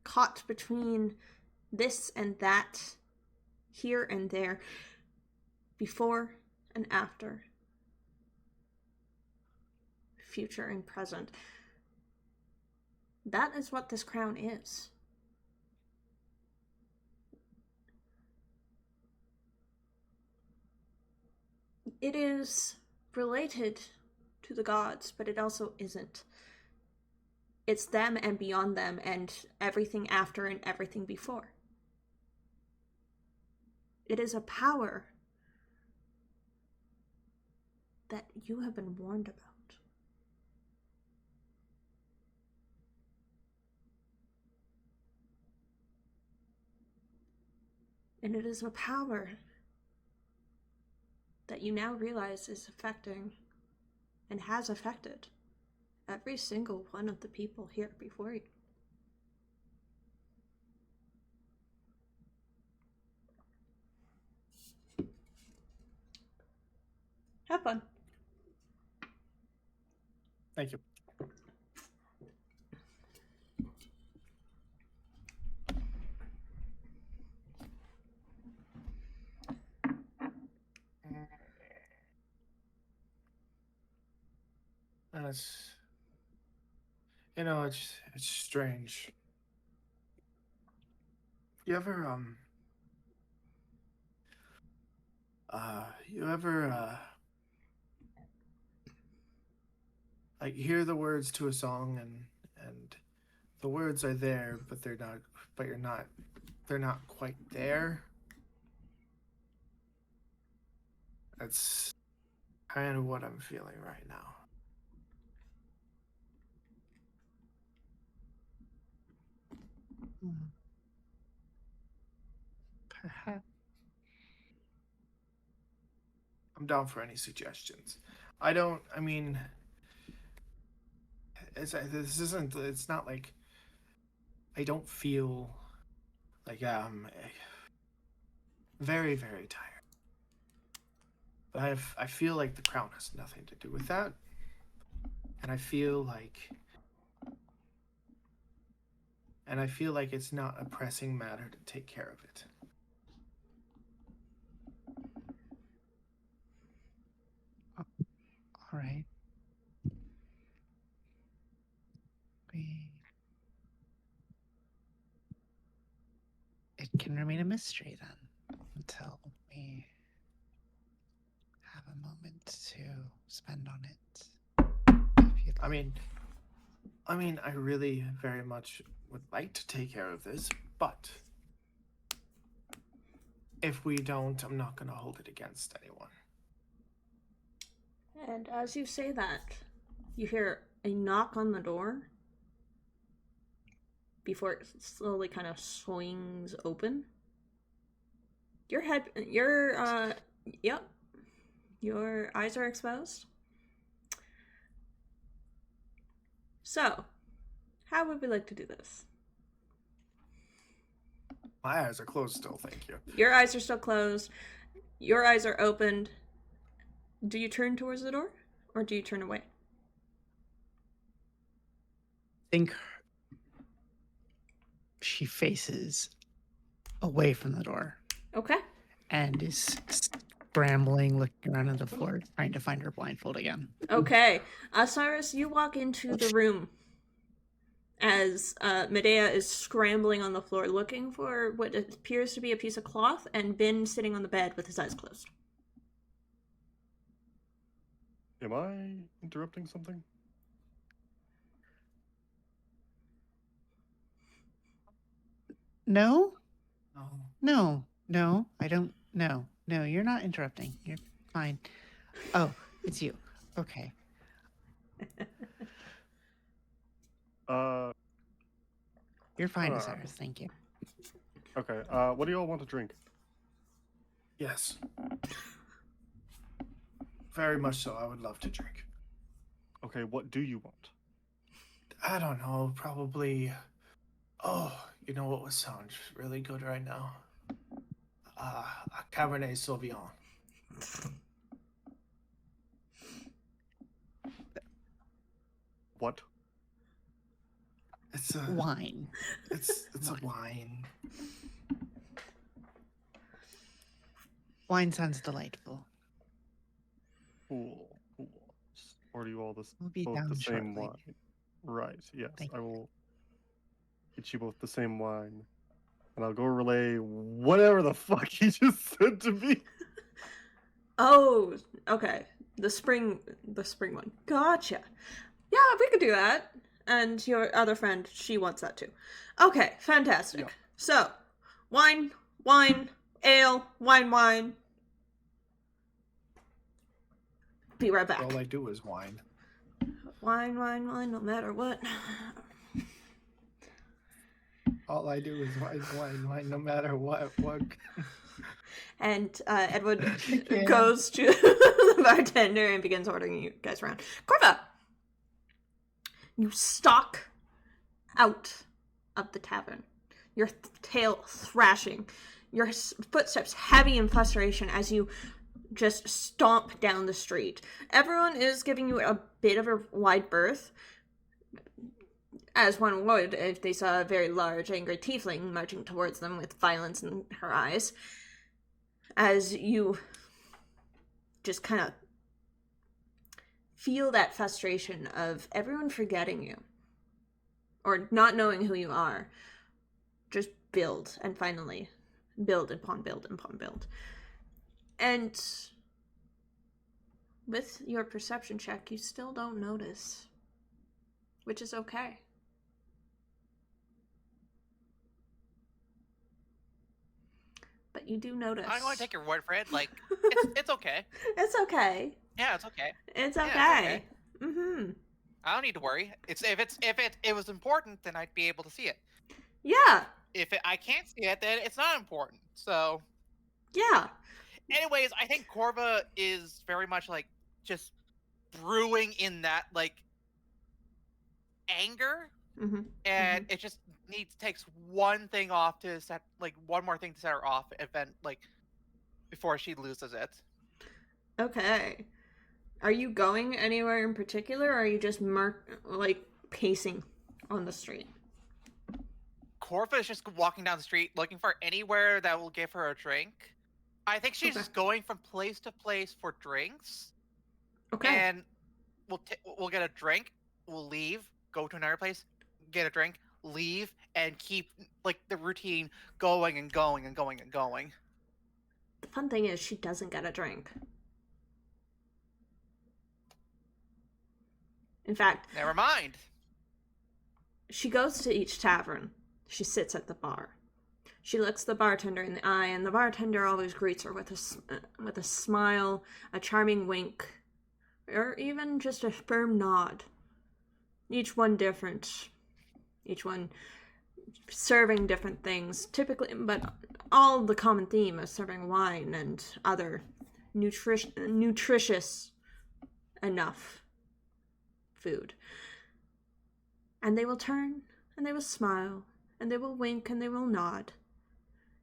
caught between this and that, here and there, before and after, future and present. That is what this crown is. It is related to the gods, but it also isn't. It's them and beyond them and everything after and everything before. It is a power that you have been warned about. And it is a power that you now realize is affecting and has affected every single one of the people here before you. Have fun. Thank you. It's, it's strange. You ever like hear the words to a song and the words are there, but you're not they're not quite there. That's kind of what I'm feeling right now. Perhaps. I'm down for any suggestions. I mean, it's not like I don't feel like I'm very, very tired. But I feel like the crown has nothing to do with that. And I feel like it's not a pressing matter to take care of it. All right. It can remain a mystery then until we have a moment to spend on it. If you'd like. I mean, I really very much would like to take care of this, but if we don't, I'm not going to hold it against anyone. And as you say that, you hear a knock on the door before it slowly kind of swings open. Your eyes are exposed. So, how would we like to do this? My eyes are closed still, thank you. Your eyes are still closed. Your eyes are opened. Do you turn towards the door, or do you turn away? I think she faces away from the door Okay. and is scrambling, looking around on the floor, trying to find her blindfold again. Okay. Cyrus, you walk into the room as Medea is scrambling on the floor looking for what appears to be a piece of cloth, and Ben sitting on the bed with his eyes closed. Am I interrupting something? No, No. no, I don't. No, you're not interrupting. You're fine. Oh, it's you. Okay. You're fine, Osiris. Thank you. Okay. What do you all want to drink? Yes. Very much so. I would love to drink. Okay, what do you want? I don't know. Probably. Oh, you know what would sound really good right now? A Cabernet Sauvignon. What? It's a Wine. It's a wine. Wine sounds delightful. Cool. Or do you all We'll be both down the same shortly. wine? Right. Yes, Thank I will get you both the same wine, and I'll go relay whatever the fuck he just said to me. Oh, okay. The spring one. Gotcha. Yeah, we could do that. And your other friend, she wants that too. Okay, fantastic. Yeah. So, wine, ale, wine. Be right back. All I do is wine. Wine, no matter what. All I do is wine, no matter what. And Edward Yeah. goes to the bartender and begins ordering you guys around. Corva! You stalk out of the tavern, your tail thrashing, your footsteps heavy in frustration as you just stomp down the street. Everyone is giving you a bit of a wide berth, as one would if they saw a very large, angry tiefling marching towards them with violence in her eyes. As you just kind of feel that frustration of everyone forgetting you, or not knowing who you are, just build, and finally build upon build upon build. And with your perception check, you still don't notice, which is okay. but you do notice. I'm going to take your word for it. Like, it's okay. It's okay. Yeah, it's okay. It's Yeah, okay. it's okay. Mm-hmm. I don't need to worry. If it was important, then I'd be able to see it. Yeah. I can't see it, then it's not important. So, Yeah. anyways, I think Corva is very much like just brewing in that like anger, Mm-hmm. and it just takes one thing off to set one more thing to set her off event before she loses it. Okay. Are you going anywhere in particular, or are you just pacing on the street? Corva is just walking down the street looking for anywhere that will give her a drink. I think she's just going from place to place for drinks. Okay. And we'll get a drink, we'll leave, go to another place, get a drink, leave, and keep the routine going and going and going and going. The fun thing is she doesn't get a drink. In fact, Never mind. she goes to each tavern. She sits at the bar. She looks the bartender in the eye, and the bartender always greets her with a smile, a charming wink, or even just a firm nod. Each one different. Each one serving different things, typically, but all the common theme is serving wine and other nutritious enough food. And they will turn, and they will smile, and they will wink, and they will nod.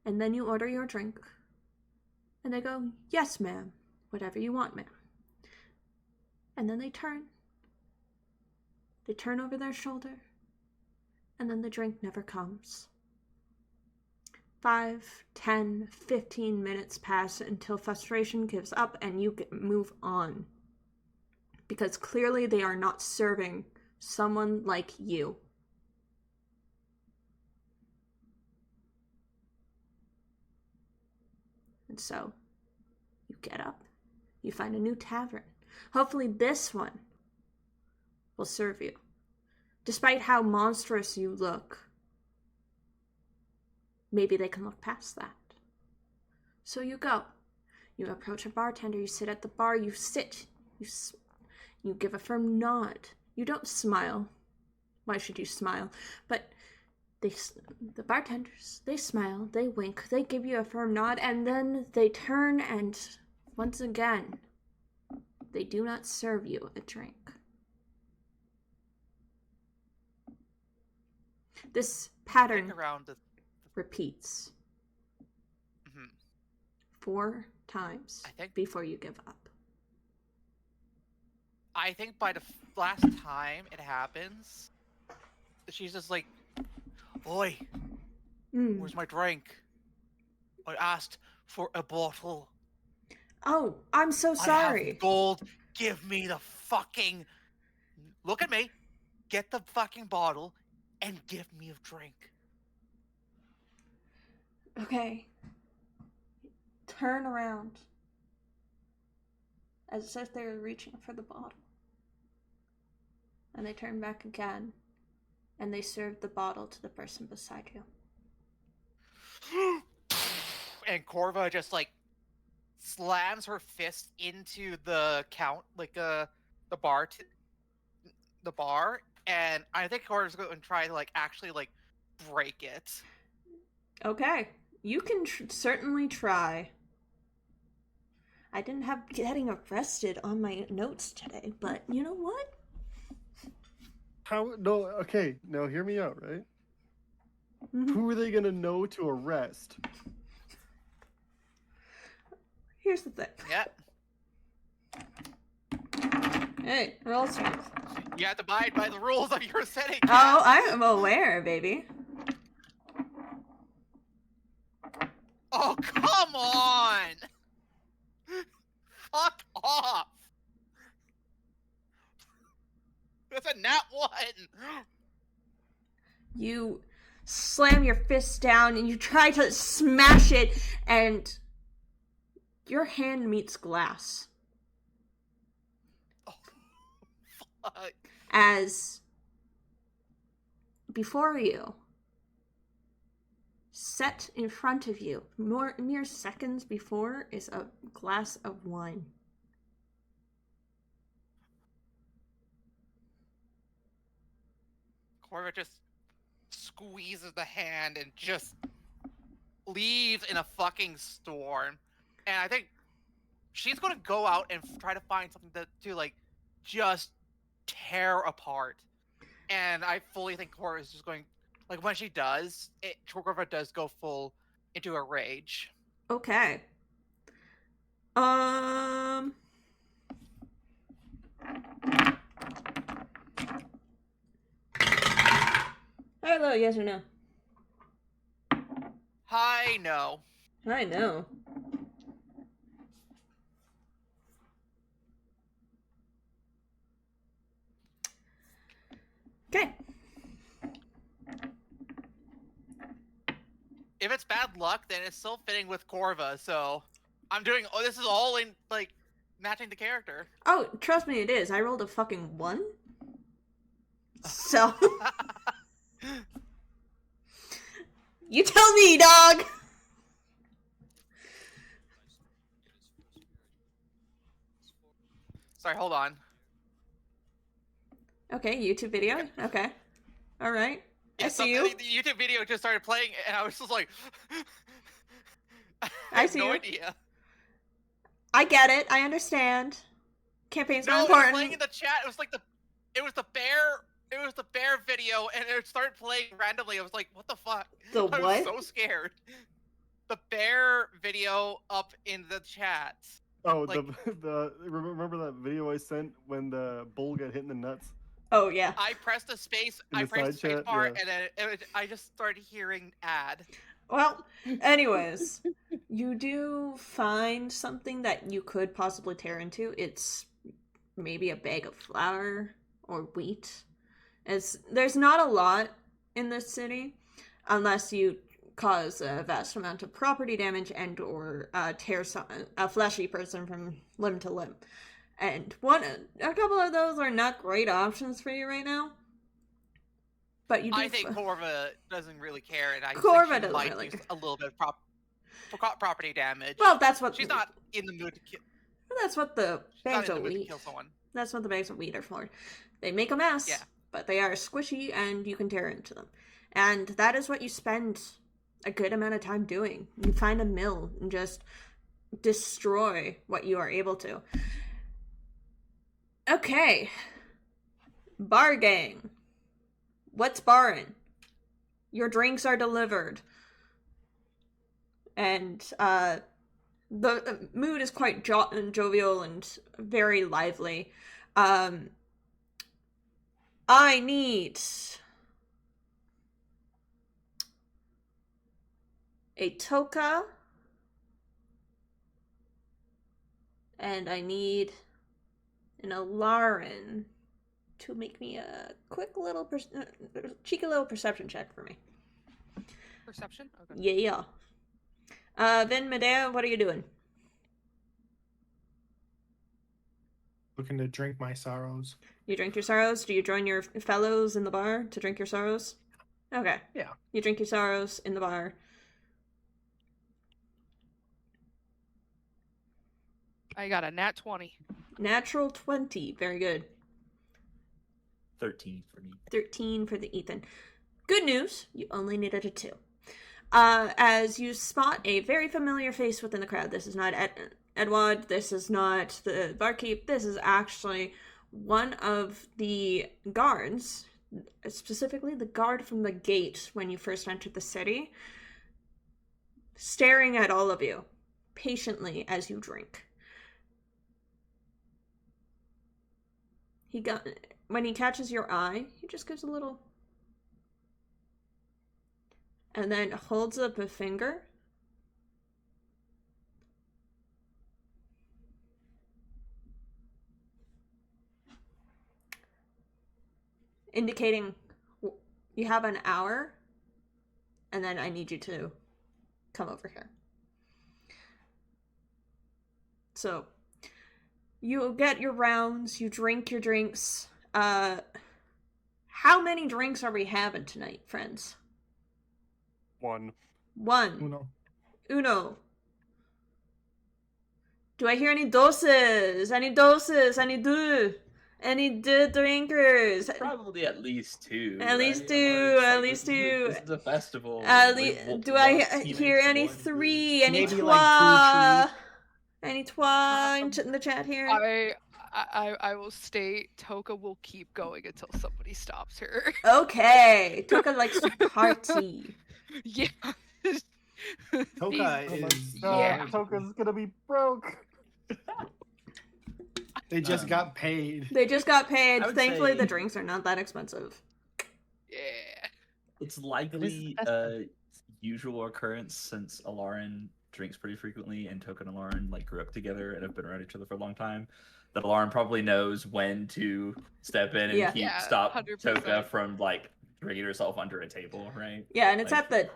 And then you order your drink, and they go, "Yes, ma'am, whatever you want, ma'am." And then they turn over their shoulder, and then the drink never comes. 5, 10, 15 minutes pass until frustration gives up and you move on. Because clearly they are not serving someone like you. And so, you get up, you find a new tavern. Hopefully this one will serve you. Despite how monstrous you look, maybe they can look past that. So you go. You approach a bartender, you sit at the bar, you sit, you give a firm nod. You don't smile. Why should you smile? But the bartenders, they smile, they wink, they give you a firm nod, and then they turn and, once again, they do not serve you a drink. This pattern repeats 4 times before you give up. I think by the last time it happens, she's just like, "Oi, where's my drink? I asked for a bottle. Oh, I'm so I sorry. have gold. Give me the fucking... Look at me. Get the fucking bottle and give me a drink." Okay. Turn around. As if they were reaching for the bottle. And they turn back again. And they serve the bottle to the person beside you. And Corva just slams her fist into the bar, and I think Corva's going to try to actually break it. Okay, you can certainly try. I didn't have getting arrested on my notes today, but you know what? No, okay, now hear me out, right? Mm-hmm. Who are they gonna know to arrest? Here's the thing. Yeah. Hey, roll strength. You have to abide by the rules of your setting. Oh, I am aware, baby. Oh, come on! Fuck off! That's a nat 1! You slam your fist down and you try to smash it, and your hand meets glass. Oh, fuck. As before you set in front of you, mere seconds before, is a glass of wine. Corva just squeezes the hand and just leaves in a fucking storm. And I think she's gonna go out and try to find something to like just tear apart. And I fully think Corva is just going, like, when she does, Corva does go full into a rage. Okay. Hello, yes or no? Hi, no. I know. Okay. If it's bad luck, then it's still fitting with Corva, so I'm doing, this is all in, like, matching the character. Oh, trust me, it is. I rolled a fucking 1. So. You tell me, dog! Sorry, hold on. Okay, YouTube video. Okay. Alright. I see you. The YouTube video just started playing, and I was just like, I see no you. idea. I get it. I understand. Campaign's not No, it was important. playing in the chat. It was like it was the bear video, and it started playing randomly. I was like, what the fuck? The I was what? so scared. The bear video up in the chat. Oh, Like- remember that video I sent when the bull got hit in the nuts? Oh, yeah. I pressed the space. In I the pressed the side space chat, bar, yeah. and then I just started hearing ad. Well, anyways, you do find something that you could possibly tear into. It's maybe a bag of flour or wheat. There's not a lot in this city, unless you cause a vast amount of property damage and or tear a fleshy person from limb to limb. And a couple of those are not great options for you right now. But you do. I think Corva doesn't really care, and I Corva think she doesn't might really do care. a little bit of property damage. Well, that's what She's not in the mood to kill. That's what the She's not bags in the of mood to wheat. kill someone. That's what the bags of wheat are for. They make a mess, Yeah. but they are squishy and you can tear into them. And that is what you spend a good amount of time doing. You find a mill and just destroy what you are able to. Okay. Bar gang. What's barring? Your drinks are delivered. And the mood is quite jovial and very lively. I need a toka, and I need an alarin to make me a quick little cheeky little perception check for me. Perception? Okay. Yeah. Vin, Medea, what are you doing? Looking to drink my sorrows. You drink your sorrows? Do you join your fellows in the bar to drink your sorrows? Okay. Yeah. You drink your sorrows in the bar. I got a nat 20. Natural 20. Very good. 13 for me. 13 for the Ethan. Good news, you only needed a 2. As you spot a very familiar face within the crowd. This is not Edward, this is not the barkeep, this is actually one of the guards, specifically the guard from the gate when you first entered the city, staring at all of you, patiently as you drink. When he catches your eye, he just gives a little, and then holds up a finger. Indicating you have an hour, and then I need you to come over here. So, you get your rounds, you drink your drinks. How many drinks are we having tonight, friends? 1. 1. Uno. Uno. Do I hear any doses? Any doses? Any deux? Any deux drinkers? Probably at least 2. At least right? 2. It's At like, least this is 2. this is a festival. At We least, do want I hear teammates, any one 3? Any Maybe, trois? like, 2 Any trois in the chat here? I will stay. Toka will keep going until somebody stops her. Okay. Toka likes to party. Yeah. Toka Oh my is. god, Yeah. Toka's gonna be broke. They just got paid. They just got paid. I would Thankfully, say- the drinks are not that expensive. Yeah. It's likely best a usual occurrence since Alarin drinks pretty frequently, and Toka and Alarin like grew up together and have been around each other for a long time. That Alarin probably knows when to step in and Yeah. Yeah, stop 100%. Toka from like drinking herself under a table, right? Yeah, and it's Like- at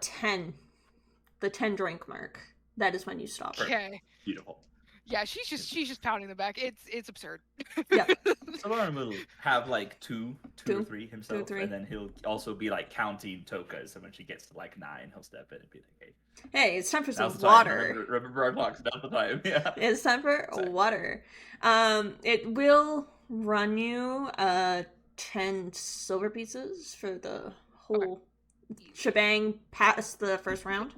the 10 drink mark. That is when you stop her. Okay. Beautiful. Yeah, she's just pounding the back. It's absurd. Yeah. So Alarin will have like two Two. or three himself, 3. and then he'll also be like counting Tokas. So when she gets to like 9, he'll step in and be like, "Hey, Hey, it's time for some now's the time. water. Remember our clocks. Now's the time." Yeah. It's time for Exactly. water. It will run you 10 silver pieces for the whole shebang past the first round.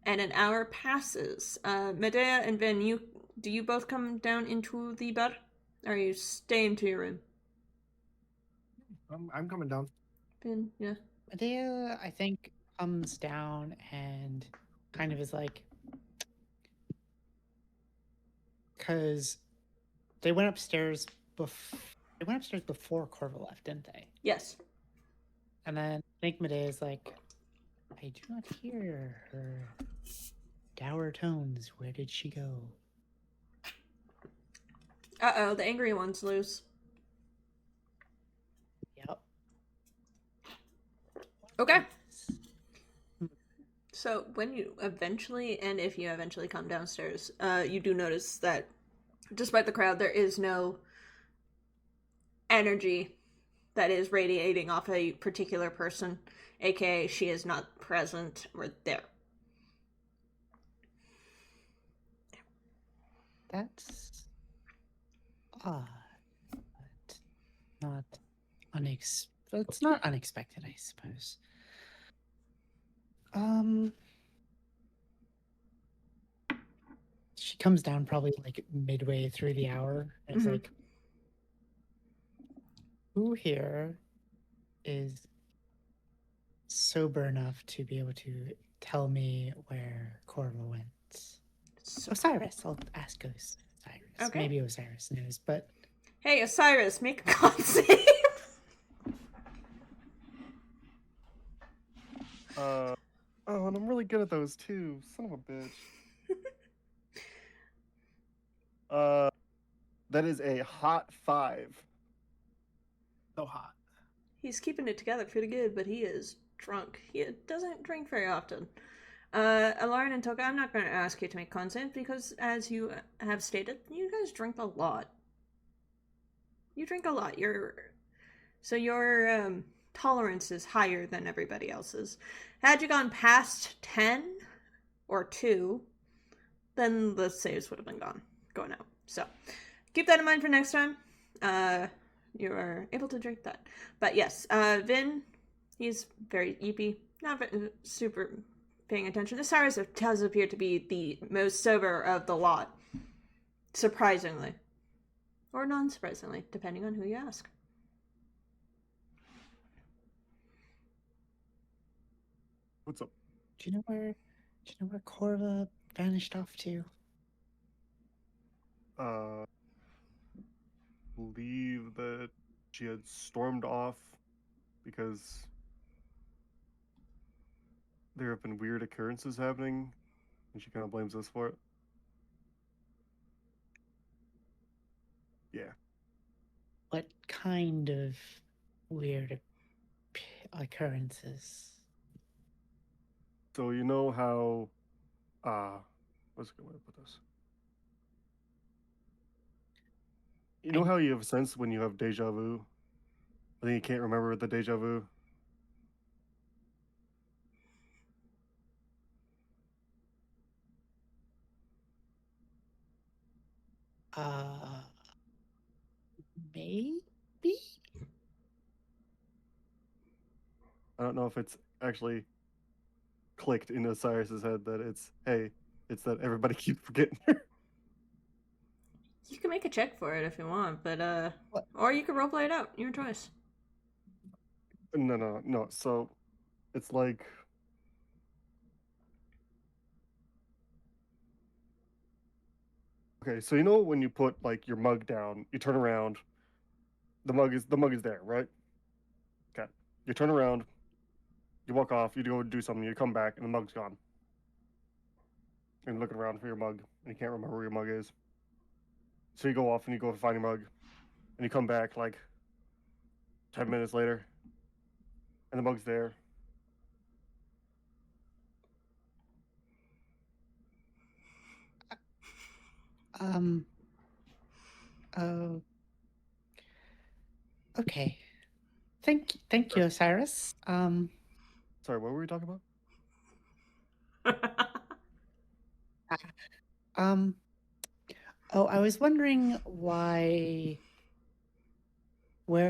And an hour passes. Medea and Vin, do you both come down into the bar? Or you stay into your room? I'm coming down. Vin, yeah. Medea, I think, comes down and kind of is like, because they went upstairs before Corva left, didn't they? Yes. And then I think Medea is like, I do not hear her dour tones. Where did she go? Uh-oh, the angry one's loose. Yep. Okay. So when you eventually, and if you eventually come downstairs, you do notice that despite the crowd, there is no energy that is radiating off a particular person, aka she is not present or there. That's odd, but not it's not unexpected, I suppose. She comes down probably like midway through the hour and it's Mhm. like, who here is sober enough to be able to tell me where Corva went? So, Osiris, I'll ask Osiris. Okay. Maybe Osiris knows, but hey, Osiris, make a con save. Oh, and I'm really good at those too. Son of a bitch. That is a hot 5. So hot. He's keeping it together pretty good, but he is drunk. He doesn't drink very often. Alarin and Toka, I'm not going to ask you to make con saves because, as you have stated, you guys drink a lot. You drink a lot. Your tolerance is higher than everybody else's. Had you gone past 10 or 2, then the saves would have been going out. So keep that in mind for next time. You are able to drink that. But yes, Vin, he's very eepy, not super paying attention. Osiris does appear to be the most sober of the lot, surprisingly. Or non-surprisingly, depending on who you ask. What's up? do you know where Corva vanished off to? Believe that she had stormed off because there have been weird occurrences happening, and she kind of blames us for it. Yeah. What kind of weird occurrences? So you know how, what's a good way to put this? You know how you have sense when you have deja vu? I think you can't remember the deja vu. Maybe? I don't know if it's actually clicked in Osiris's head that it's that everybody keeps forgetting her. You can make a check for it if you want, but What? or you can roleplay it out. Your choice. No. So it's like okay. So you know when you put like your mug down, you turn around, the mug is there, right? Okay. You turn around, you walk off, you go do something, you come back, and the mug's gone. And you're looking around for your mug, and you can't remember where your mug is. So you go off and you go find your mug, and you come back like 10 minutes later, and the mug's there. Oh. Okay. Thank you, Osiris. Sorry, what were we talking about? Oh, I was wondering where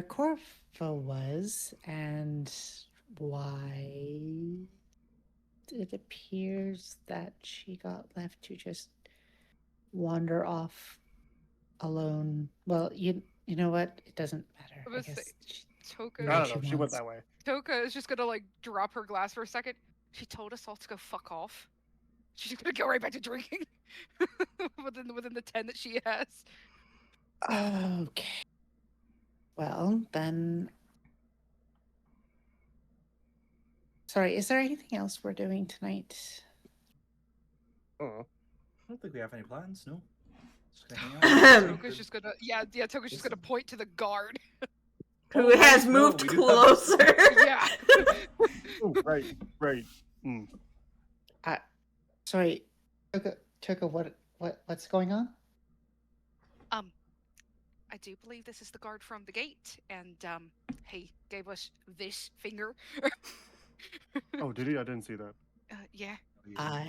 Corfa was and why it appears that she got left to just wander off alone. Well, you know what? It doesn't matter. I I was guess say- Toka. maybe I don't know. she She went wants- that way. Toka is just gonna like drop her glass for a second. She told us all to go fuck off. She's gonna go right back to drinking within the 10 that she has. Okay. Well, then. Sorry, is there anything else we're doing tonight? Oh, I don't think we have any plans, no. Just gonna hang out. Toka's just gonna Toka's just gonna point to the guard. Who Oh, has right, no, moved we do have- closer? Yeah. oh right. Sorry, Toka, what's going on? I do believe this is the guard from the gate, and he gave us this finger. Oh, did he? I didn't see that. Yeah. I I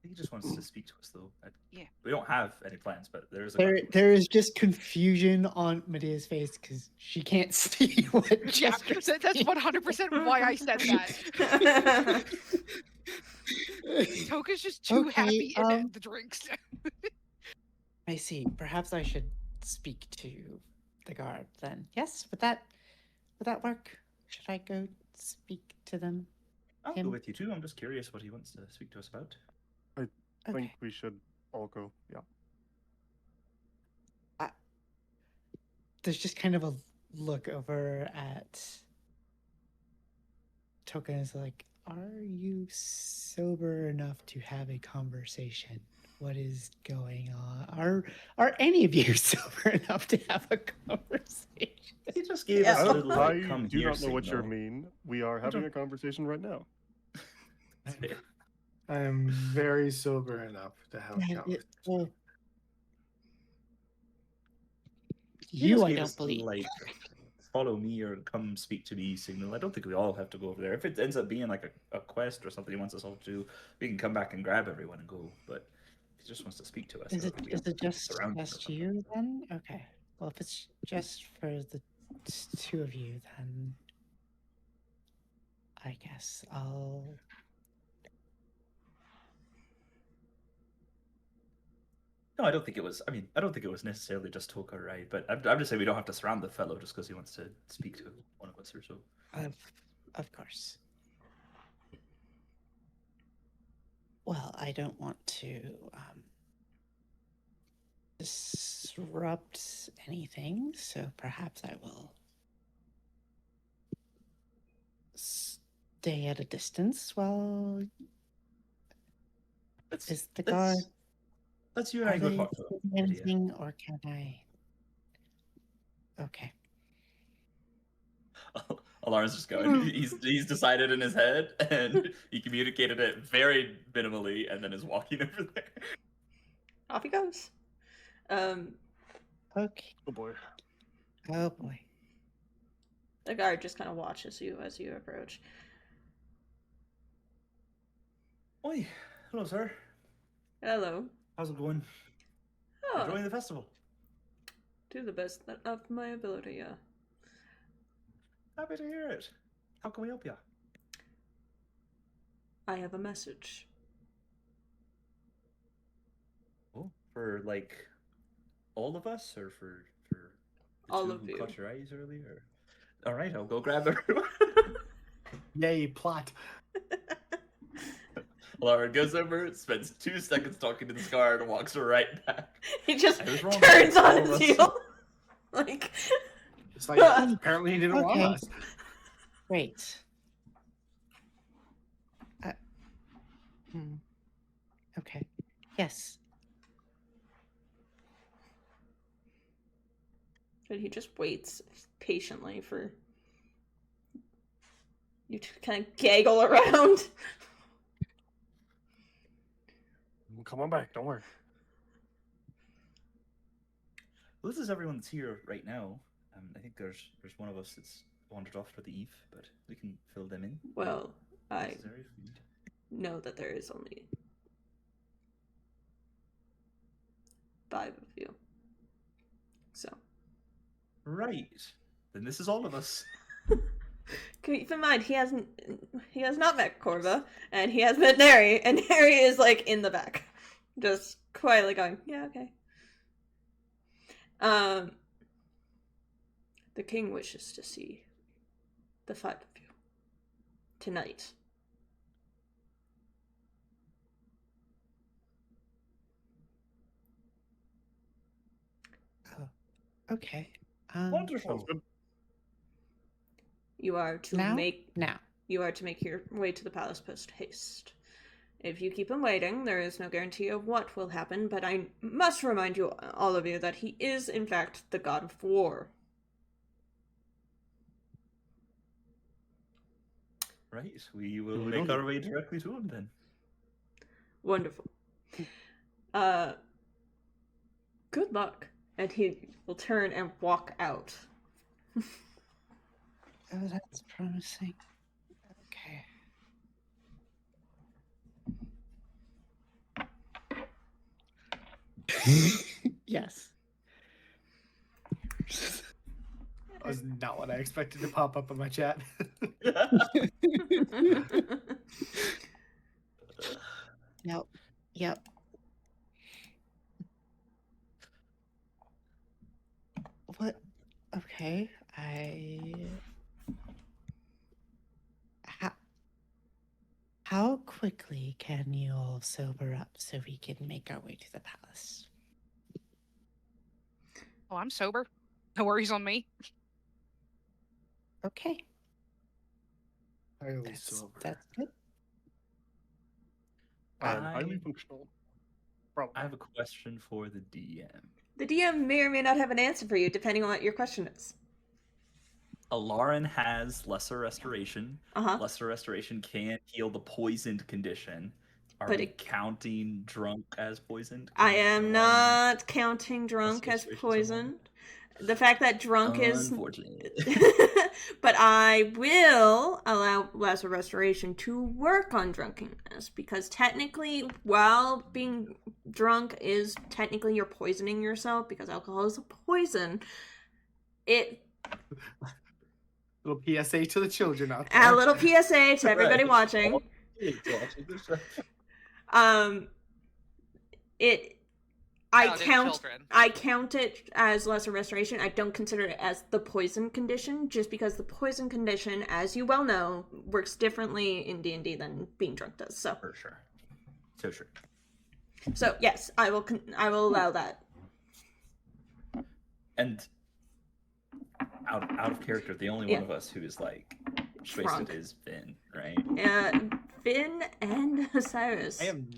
think he just wants to speak to us, though. Yeah. We don't have any plans, but there's a. there is just confusion on Medea's face because she can't see what Yeah, gestures. that's 100% why I said that. Toka's just too Okay, happy in the drinks. I see. Perhaps I should speak to the guard then. Yes, would that work? Should I go speak to them? I'll him? go with you too. I'm just curious what he wants to speak to us about. I Okay. think we should all go. Yeah. There's just kind of a look over at Toka and is like, are you sober enough to have a conversation? What is going on? Are any of you sober enough to have a conversation? He just gave Yeah. us a little I like, come do here not know what you signal. mean. We are having a conversation right now. I am very sober enough to have a Yeah, conversation. well, He you, just I gave don't us the, believe. like, follow me or come speak to me signal. I don't think we all have to go over there. If it ends up being like a quest or something he wants us all to do, we can come back and grab everyone and go. But if he just wants to speak to us, I Is don't it think we is have it to just surround him or something. you then? Okay. Well, if it's just for the two of you, then I guess I'll. No, I don't think it was. I mean, I don't think it was necessarily just Toka, right? But I'm just saying we don't have to surround the fellow just because he wants to speak to one of us or so. Of course. Well, I don't want to disrupt anything, so perhaps I will stay at a distance while Let's, is the guard. Let's you and I Are go they talk to doing him. anything, or can I? Okay. Alarm's just going. He's decided in his head, and he communicated it very minimally, and then is walking over there. Off he goes. Okay. Oh boy. Oh boy. The guard just kind of watches you as you approach. Oi, hello, sir. Hello. How's it going? Enjoying the festival. Do the best of my ability, yeah. Happy to hear it. How can we help you? I have a message. Oh, for like all of us, or for the All two of who you. caught your eyes earlier? All right, I'll go grab everyone. Yay, plot. Lauren goes over, spends 2 seconds talking to the Scar, and walks right back. He just I was wrong. turns All on of us. his heel. Like, It's like, apparently he didn't want Okay. us. Great. Okay. Yes. and he just waits patiently for you to kind of gaggle around. Come on back. Don't worry. Well, this is everyone that's here right now. I think there's one of us that's wandered off for the eve, but we can fill them in. Well, I Necessary if we need. know that there is only 5 of you. So, Right. Then this is all of us. keep in mind, he has not met Corva, and he has met Neri, and Neri is, like, in the back. Just quietly going, yeah, okay. The king wishes to see the 5 of you tonight. Oh, okay. Wonderful. Sounds good. You are to Now? make Now. You are to make your way to the palace post haste. If you keep him waiting, there is no guarantee of what will happen, but I must remind you, all of you, that he is, in fact, the god of war. Right. We will We make don't- our way directly to him then. Wonderful. Good luck. And he will turn and walk out. Oh, that's promising. Okay. Yes. That was not what I expected to pop up in my chat. Yep. Yep. What? Okay. How quickly can you all sober up so we can make our way to the palace? Oh, I'm sober. No worries on me. Okay. Highly That's sober. good. I'm I- highly functional. Probably. I have a question for the DM. The DM may or may not have an answer for you, depending on what your question is. Lauren has lesser restoration. Uh-huh. Lesser restoration can heal the poisoned condition. Are But we it- counting drunk as poisoned? I Can am Lauren- not counting drunk That's as restoration poison. The fact that drunk is... Unfortunate. But I will allow lesser restoration to work on drunkenness, because technically, while being drunk is technically you're poisoning yourself, because alcohol is a poison. Little PSA to the children out A there. little PSA to everybody Right. watching. Children. I count it as lesser restoration. I don't consider it as the poison condition, just because the poison condition, as you well know, works differently in D&D than being drunk does. So For sure. So true. yes, I will allow that. And out of character, the only Yeah. one of us who is like Drunk. wasted is Finn, right? Finn and Osiris. I am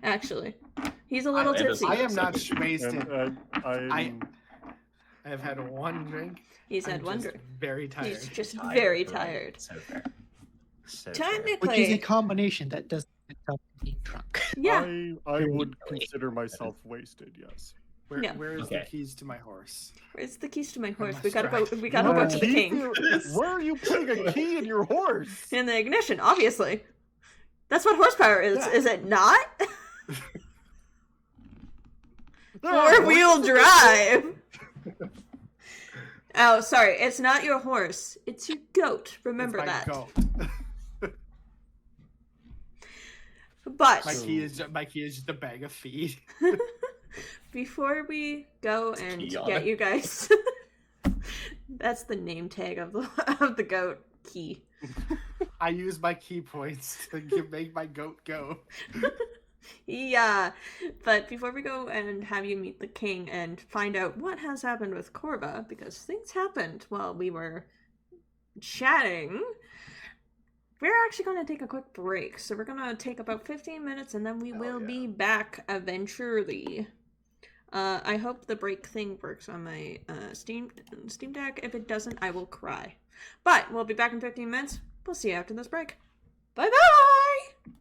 Actually, he's a little I- tipsy. I am not And, wasted. I'm I have had one drink. He's had I'm one just drink. very tired. He's just Tired, very right. tired. So fair. So fair. Which is a Technically, combination that doesn't stop being drunk. yeah. I would consider myself wasted. Yes. Where, Yeah. where is Okay. the keys to my horse? Where's the keys to my horse? must We gotta go. drive. We gotta go Where to the are king. you- Where are you putting a key in your horse? In the ignition, obviously. That's what horsepower is. Yeah. Is it not? 4-wheel drive. Oh, sorry. It's not your horse. It's your goat. Remember It's my that. goat. But My key is just a bag of feed. before we go and key on get it. you guys, that's the name tag of the goat key. I use my key points to make my goat go. Yeah, but before we go and have you meet the king and find out what has happened with Korva, because things happened while we were chatting, we're actually going to take a quick break. So we're going to take about 15 minutes and then we will be back eventually. I hope the break thing works on my Steam Deck. If it doesn't, I will cry. But we'll be back in 15 minutes. We'll see you after this break. Bye-bye!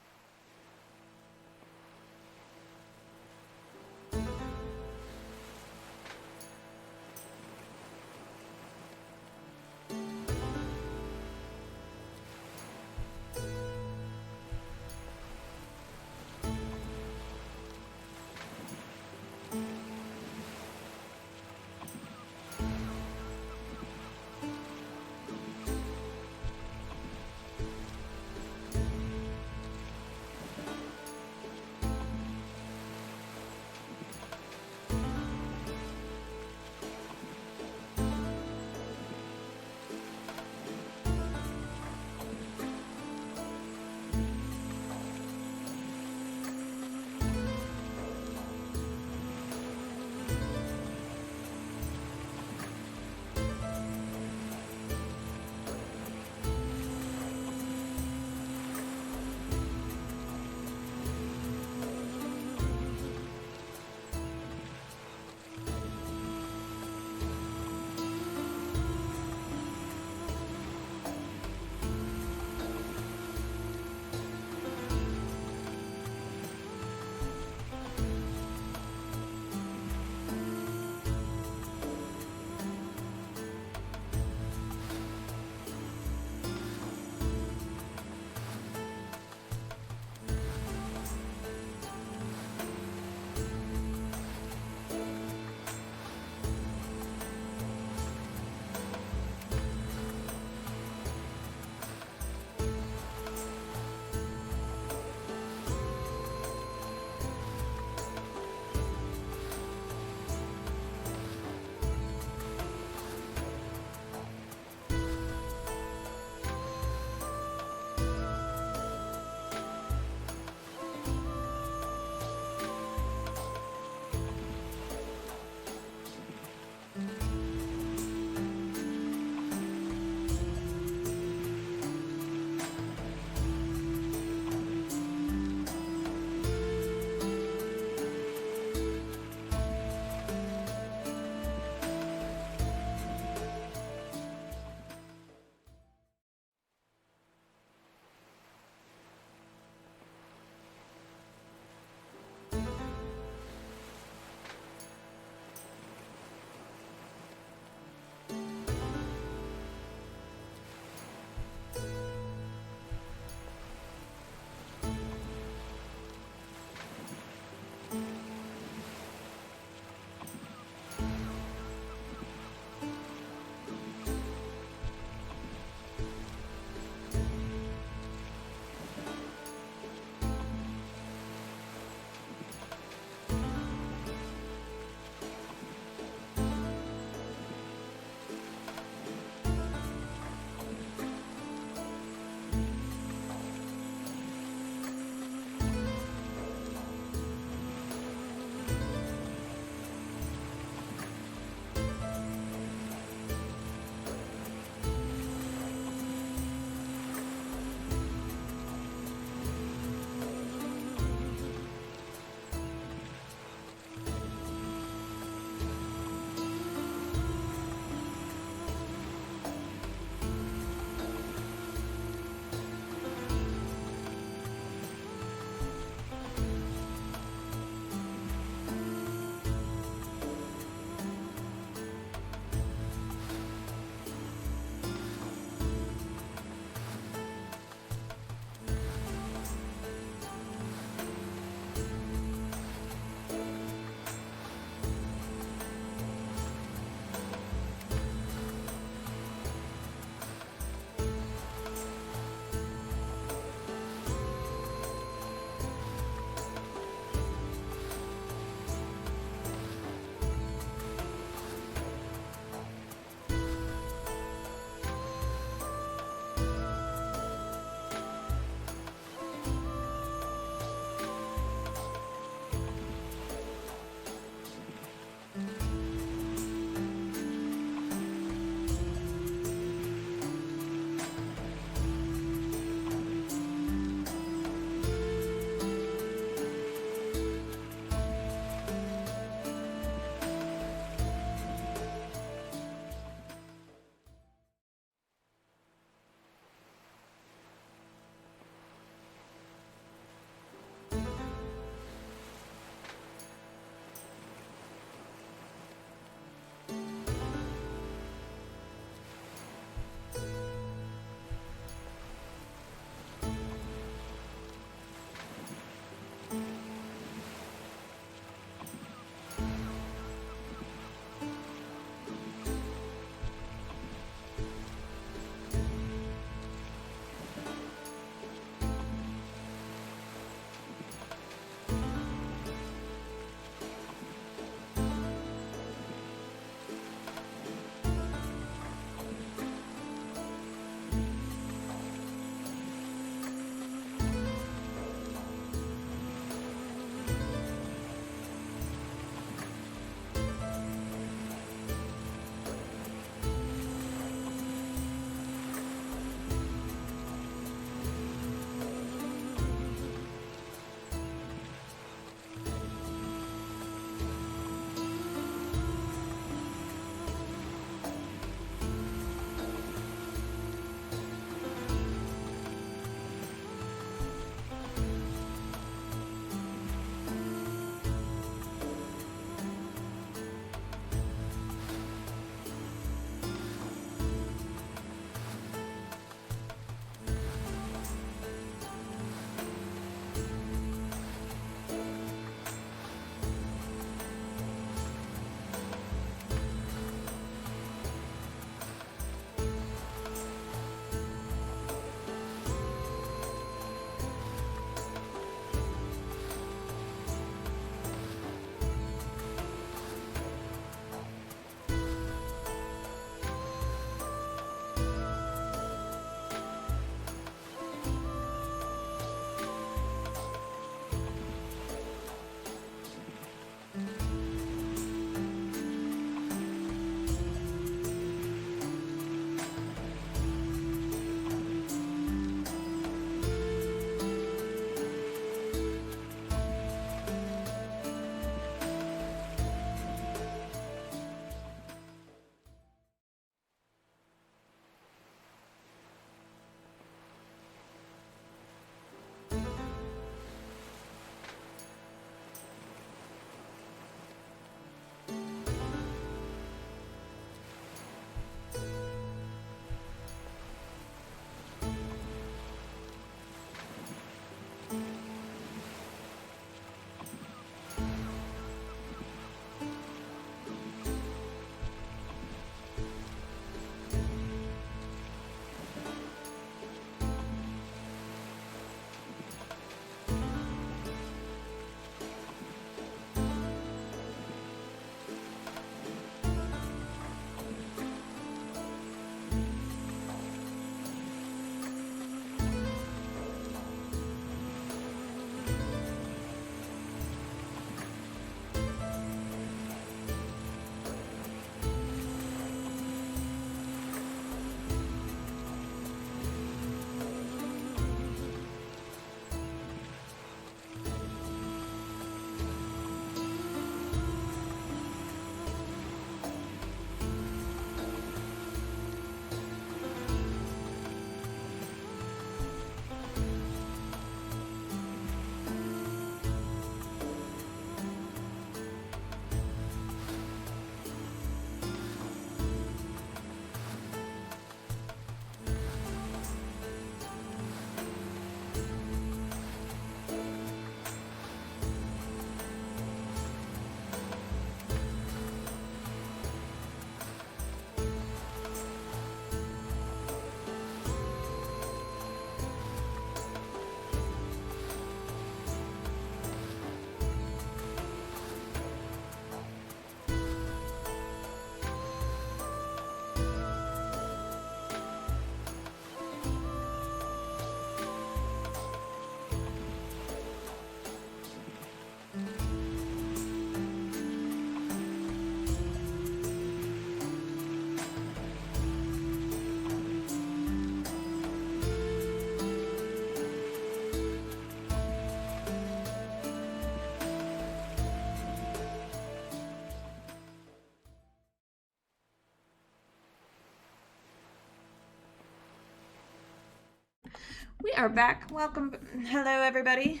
We are back. Welcome. Hello, everybody.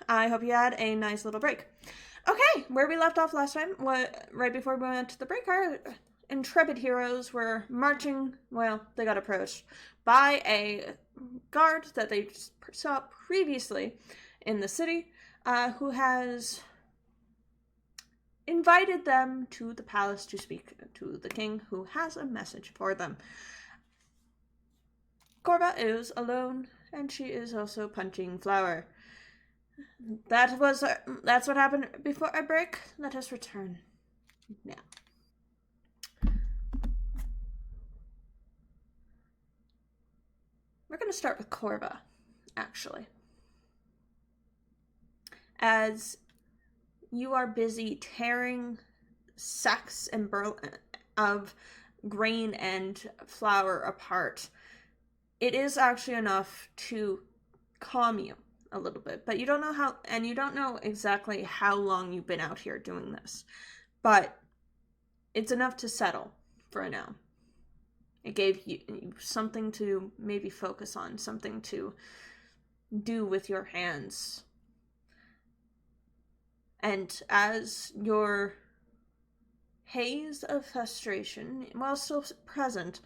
I hope you had a nice little break. Okay, where we left off last time, right before we went to the break, our intrepid heroes were marching. Well, they got approached by a guard that they saw previously in the city, who has invited them to the palace to speak to the king, who has a message for them. Corva is alone, and she is also punching Flower. That's what happened before our break. Let us return now. We're going to start with Corva, actually. As you are busy tearing sacks and of grain and flour apart, it is actually enough to calm you a little bit, but you don't know how, and you don't know exactly how long you've been out here doing this, but it's enough to settle for now. It gave you something to maybe focus on, something to do with your hands. And as your haze of frustration, while still present,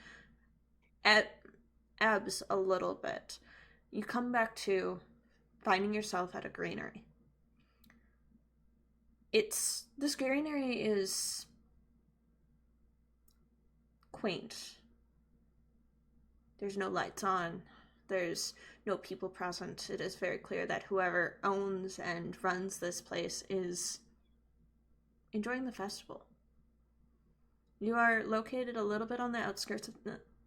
ebbs a little bit, you come back to finding yourself at a granary. This granary is quaint. There's no lights on. There's no people present. It is very clear that whoever owns and runs this place is enjoying the festival. You are located a little bit on the outskirts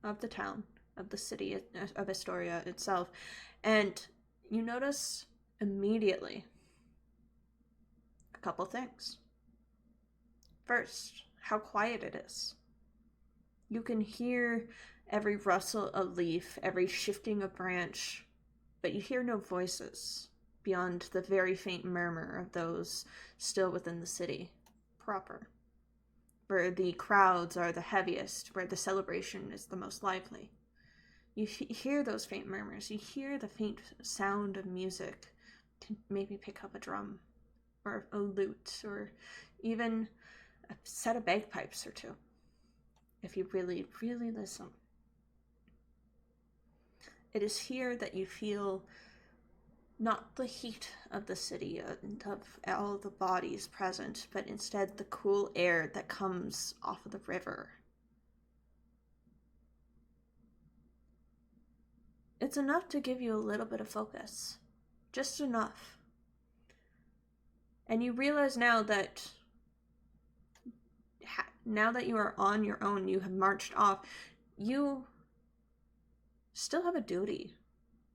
of the town, of the city of Astoria itself, and you notice immediately a couple things. First, how quiet it is. You can hear every rustle of leaf, every shifting of branch, but you hear no voices beyond the very faint murmur of those still within the city proper, where the crowds are the heaviest, where the celebration is the most lively. You hear those faint murmurs. You hear the faint sound of music. To maybe pick up a drum, or a lute, or even a set of bagpipes or two, if you really, really listen. It is here that you feel not the heat of the city and of all the bodies present, but instead the cool air that comes off of the river. It's enough to give you a little bit of focus. Just enough. And you realize now that you are on your own, you have marched off, you still have a duty.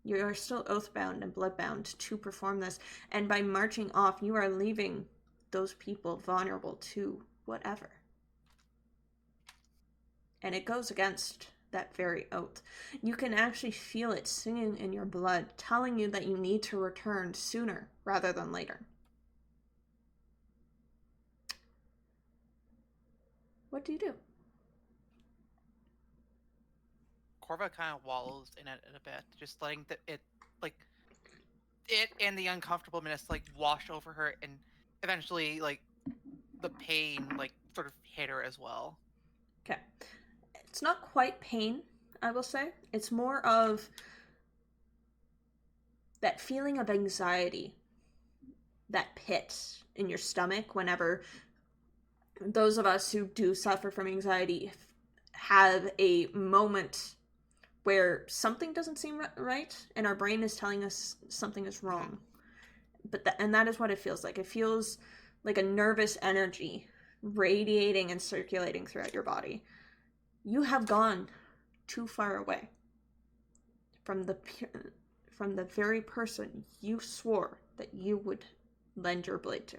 You are still oath-bound and blood-bound to perform this. And by marching off, you are leaving those people vulnerable to whatever. And it goes against that very oath. You can actually feel it singing in your blood, telling you that you need to return sooner rather than later. What do you do? Corva kind of wallows in it a bit, just letting it and the uncomfortableness wash over her, and eventually the pain sort of hit her as well. Okay. It's not quite pain, I will say. It's more of that feeling of anxiety, that pit in your stomach whenever those of us who do suffer from anxiety have a moment where something doesn't seem right and our brain is telling us something is wrong. And that is what it feels like. It feels like a nervous energy radiating and circulating throughout your body. You have gone too far away from the very person you swore that you would lend your blade to,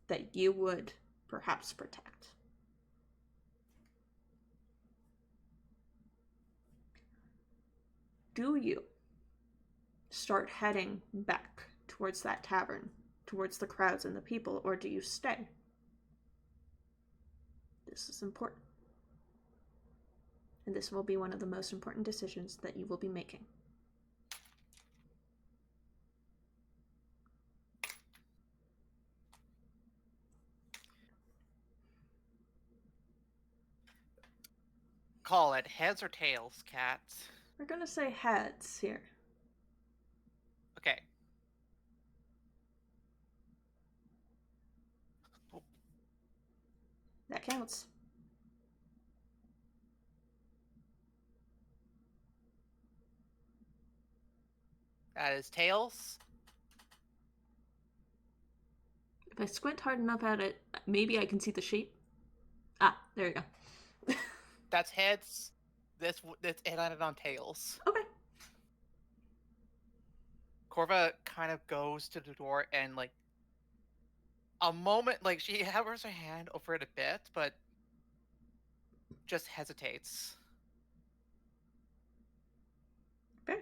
that you would perhaps protect. Do you start heading back towards that tavern, towards the crowds and the people, or do you stay? This is important. And this will be one of the most important decisions that you will be making. call it? Heads or tails, cat? We're gonna say heads here. Okay. That counts. That is tails. If I squint hard enough at it, maybe I can see the shape. Ah, there you go. That's heads. It landed on tails. Okay. Corva kind of goes to the door and like a moment, like she hovers her hand over it a bit, but just hesitates. Fair.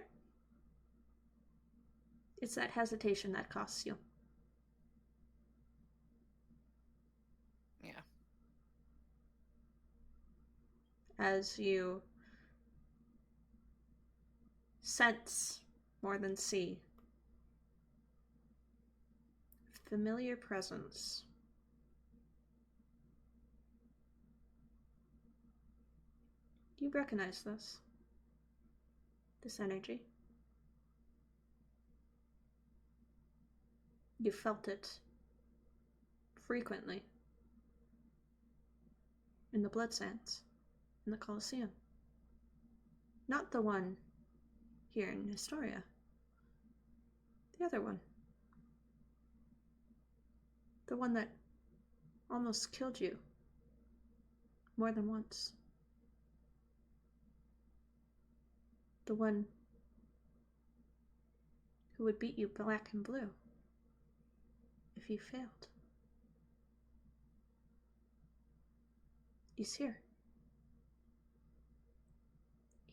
It's that hesitation that costs you. Yeah. As you sense more than see familiar presence. Do you recognize this? This energy? You felt it frequently in the Blood Sands, in the Colosseum. Not the one here in Historia. The other one. The one that almost killed you more than once. The one who would beat you black and blue if you failed. He's here.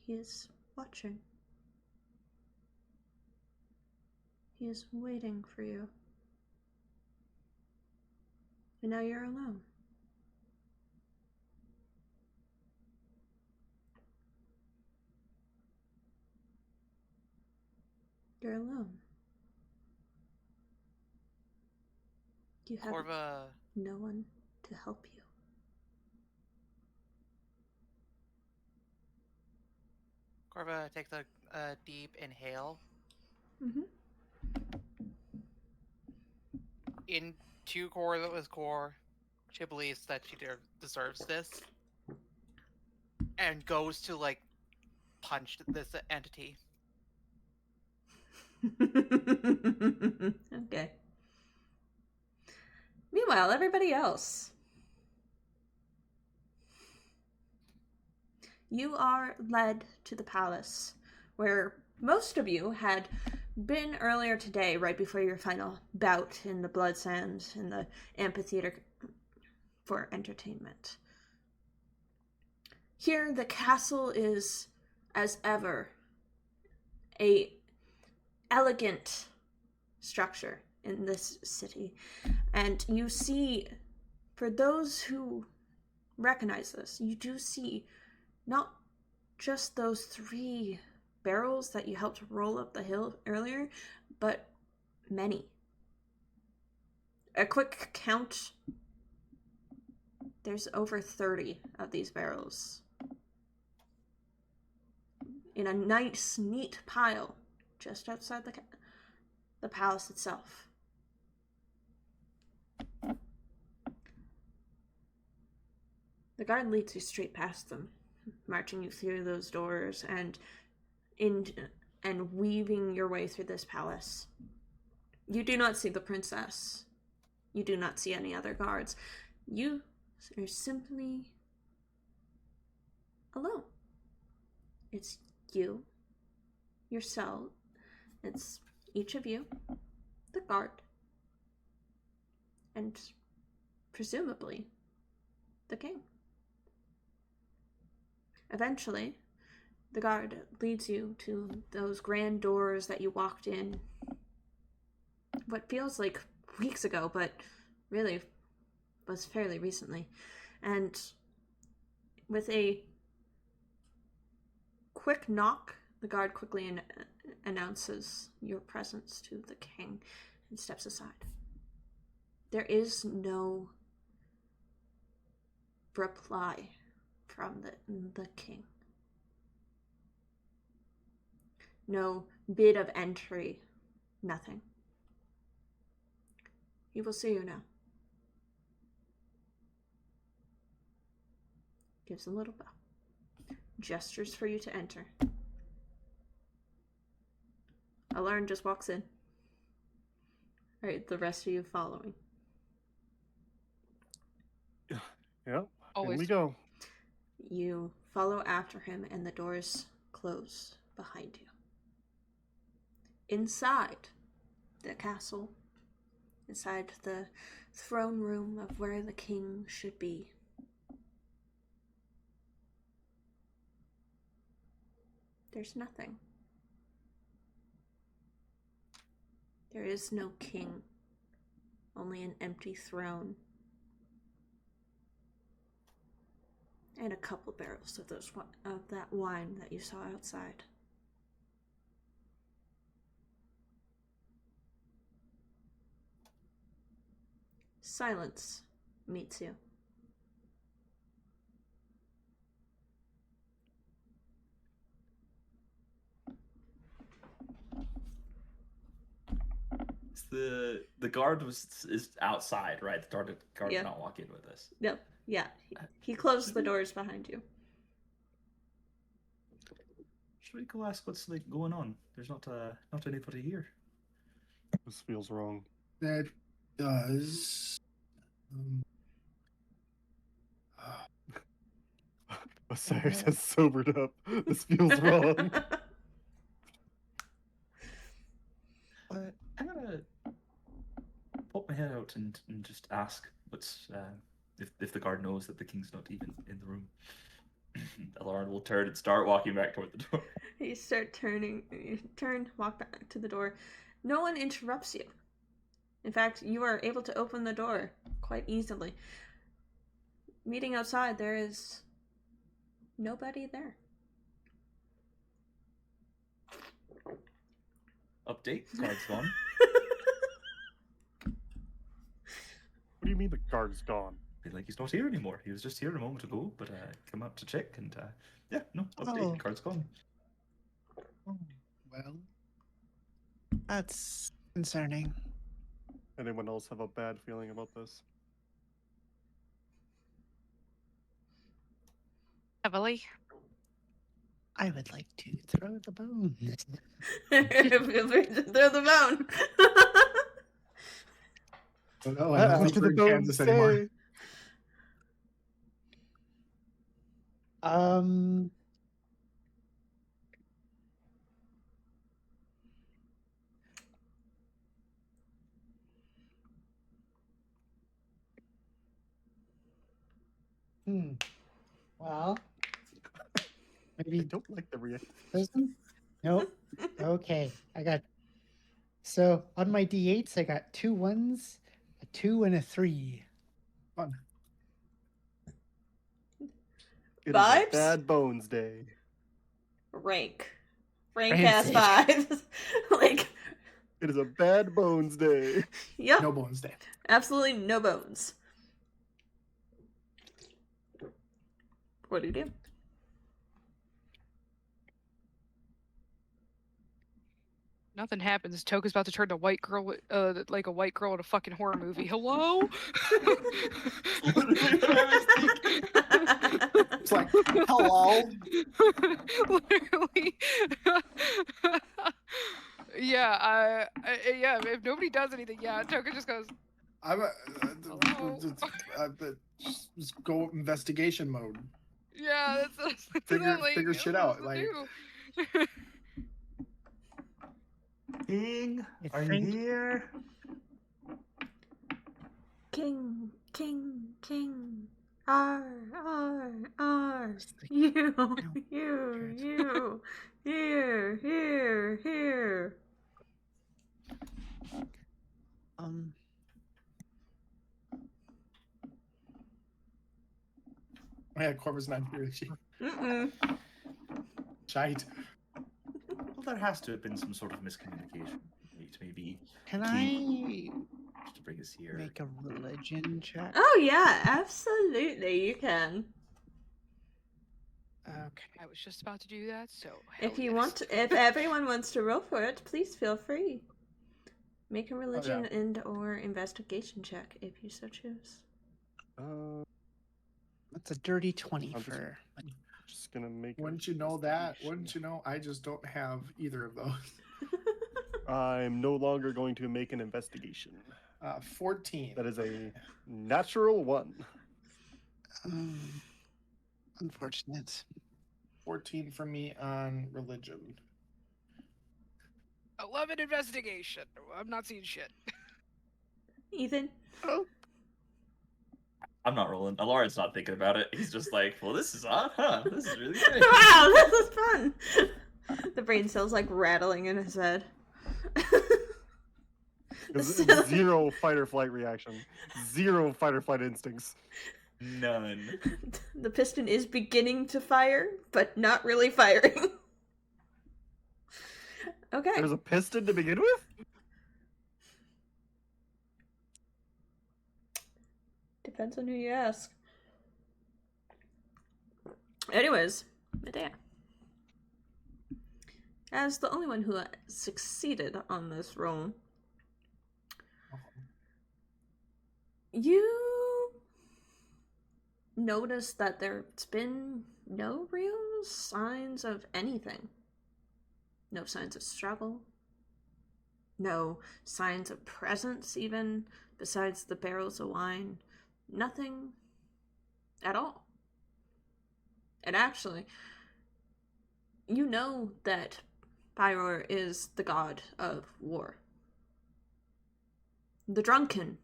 He is watching. He is waiting for you. And now you're alone. You're alone. You have Corva no one to help you. Corva takes a deep inhale Mm-hmm. into Corva's core. She believes that she deserves this, and goes to like punch this entity. Okay. Meanwhile, everybody else. You are led to the palace, where most of you had been earlier today, right before your final bout in the Blood Sands in the amphitheater for entertainment. Here, the castle is, as ever, a elegant structure in this city. And you see, for those who recognize this, you do see not just those 3 barrels that you helped roll up the hill earlier, but many. A quick count, there's over 30 of these barrels in a nice, neat pile just outside the palace itself. The guard leads you straight past them, marching you through those doors and weaving your way through this palace. You do not see the princess. You do not see any other guards. You are simply alone. It's you, yourself, it's each of you, the guard, and presumably the king. Eventually, the guard leads you to those grand doors that you walked in what feels like weeks ago, but really was fairly recently. And with a quick knock, the guard quickly announces your presence to the king and steps aside. There is no reply from the king. No bid of entry, nothing. He will see you now. Gives a little bow. Gestures for you to enter. Alarm just walks in. Alright, the rest of you following. Yep. Always. In we go. You follow after him and the doors close behind you. Inside the castle, inside the throne room of where the king should be, there's nothing. There is no king, only an empty throne. And a couple barrels of that wine that you saw outside. Silence meets you. The guard is outside, right? The guard Yeah. did not walk in with us. Yep. Yeah. He closed the doors behind you. Should we go ask what's like going on? There's not anybody here. This feels wrong. That does. Osiris has sobered up. This feels wrong. But I'm gonna pop my head out and just ask what's if the guard knows that the king's not even in the room. Lauren will turn and start walking back toward the door. You turn, walk back to the door. No one interrupts you. In fact, you are able to open the door quite easily. Meeting outside, there is nobody there. Update, guard's gone. What do you mean the guard's gone? Feel like he's not here anymore. He was just here a moment ago, but come up to check and yeah, no, update, Oh. guard's gone. Well, that's concerning. Anyone else have a bad feeling about this? Heavily. I would like to throw the bone. Feel free to throw the bone. Oh, no, I don't think After we're the in bone Kansas anymore. say. Well, I maybe don't like the reaction. doesn't. Nope. Okay, I got. So on my d8s, I got 2 1s, a 2, and a 3. Fun. It is Vibes? a bad bones day. Rank ass Rancid. vibes. Like, It is a bad bones day. yep, No bones day. absolutely no bones. What do you do? Nothing happens. Toka's about to turn to white girl, like a white girl in a fucking horror movie. Hello? It's like, hello. Literally. Yeah, yeah, if nobody does anything, yeah, Toka just goes, I'm a, Hello? just go investigation mode. yeah, that's Figure shit out, like- King, I are you think- here? King. R. You. Here. Oh yeah, Corva's not here. Is she? Mm-mm. Shite. Well, there has to have been some sort of miscommunication. Maybe Can I just to bring us here. make a religion check? Oh yeah, absolutely you can. Okay. I was just about to do that, so If hell you yes. want to, if everyone wants to roll for it, please feel free. Make a religion and or investigation check if you so choose. That's a dirty 20 I'm just- for. Just gonna make. Wouldn't you know that? Wouldn't you know? I just don't have either of those. I'm no longer going to make an investigation. 14. That is a natural 1. Unfortunate. 14 for me on religion. 11 investigation. I'm not seeing shit. Ethan? Oh, I'm not rolling. Alarad's not thinking about it. He's just like, well, this is odd, huh? This is really great. Wow, this is fun! The brain cells like rattling in his head. Zero fight or flight reaction. Zero fight or flight instincts. None. The piston is beginning to fire, but not really firing. Okay. There's a piston to begin with? Depends on who you ask. Anyways, Medea. As the only one who succeeded on this roll, you notice that there's been no real signs of anything. No signs of struggle. No signs of presence, even besides the barrels of wine. Nothing at all. And actually, you know that Pyro is the god of war. The drunken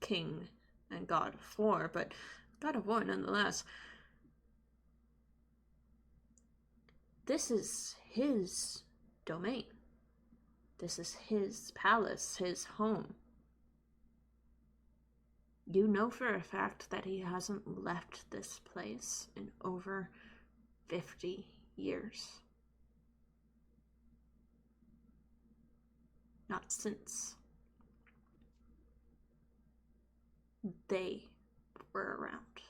king and god of war, but god of war nonetheless. This is his domain. This is his palace, his home. You know for a fact that he hasn't left this place in over 50 years. Not since they were around.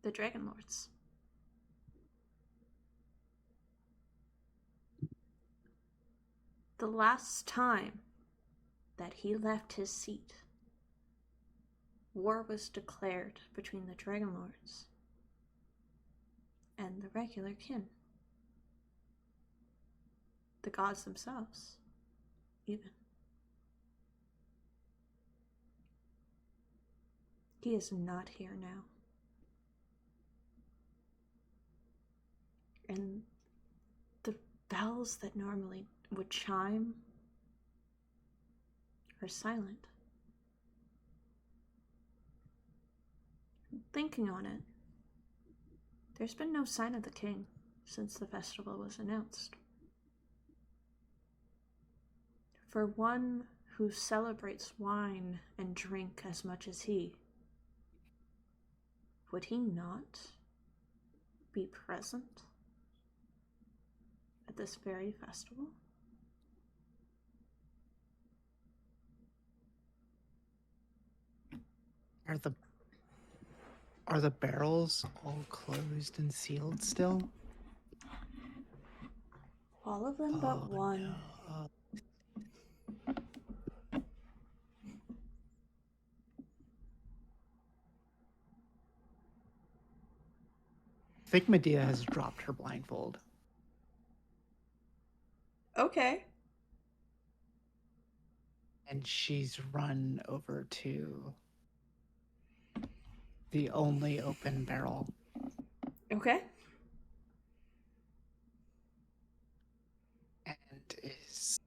The Dragonlords. The last time that he left his seat, war was declared between the Dragonlords and the regular kin. The gods themselves, even. He is not here now. And the bells that normally would chime are silent. Thinking on it, there's been no sign of the king since the festival was announced. For one who celebrates wine and drink as much as he, would he not be present at this very festival? Are the barrels all closed and sealed still? All of them but one. No. I think Medea has dropped her blindfold. Okay. And she's run over to the only open barrel. Okay. And is...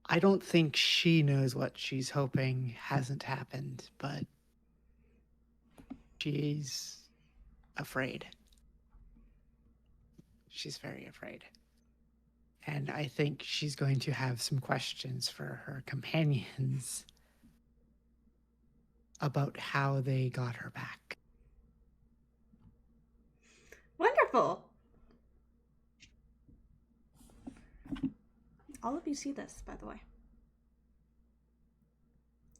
I don't think she knows what she's hoping hasn't happened, but she's afraid. She's very afraid. And I think she's going to have some questions for her companions about how they got her back. Wonderful. All of you see this, by the way.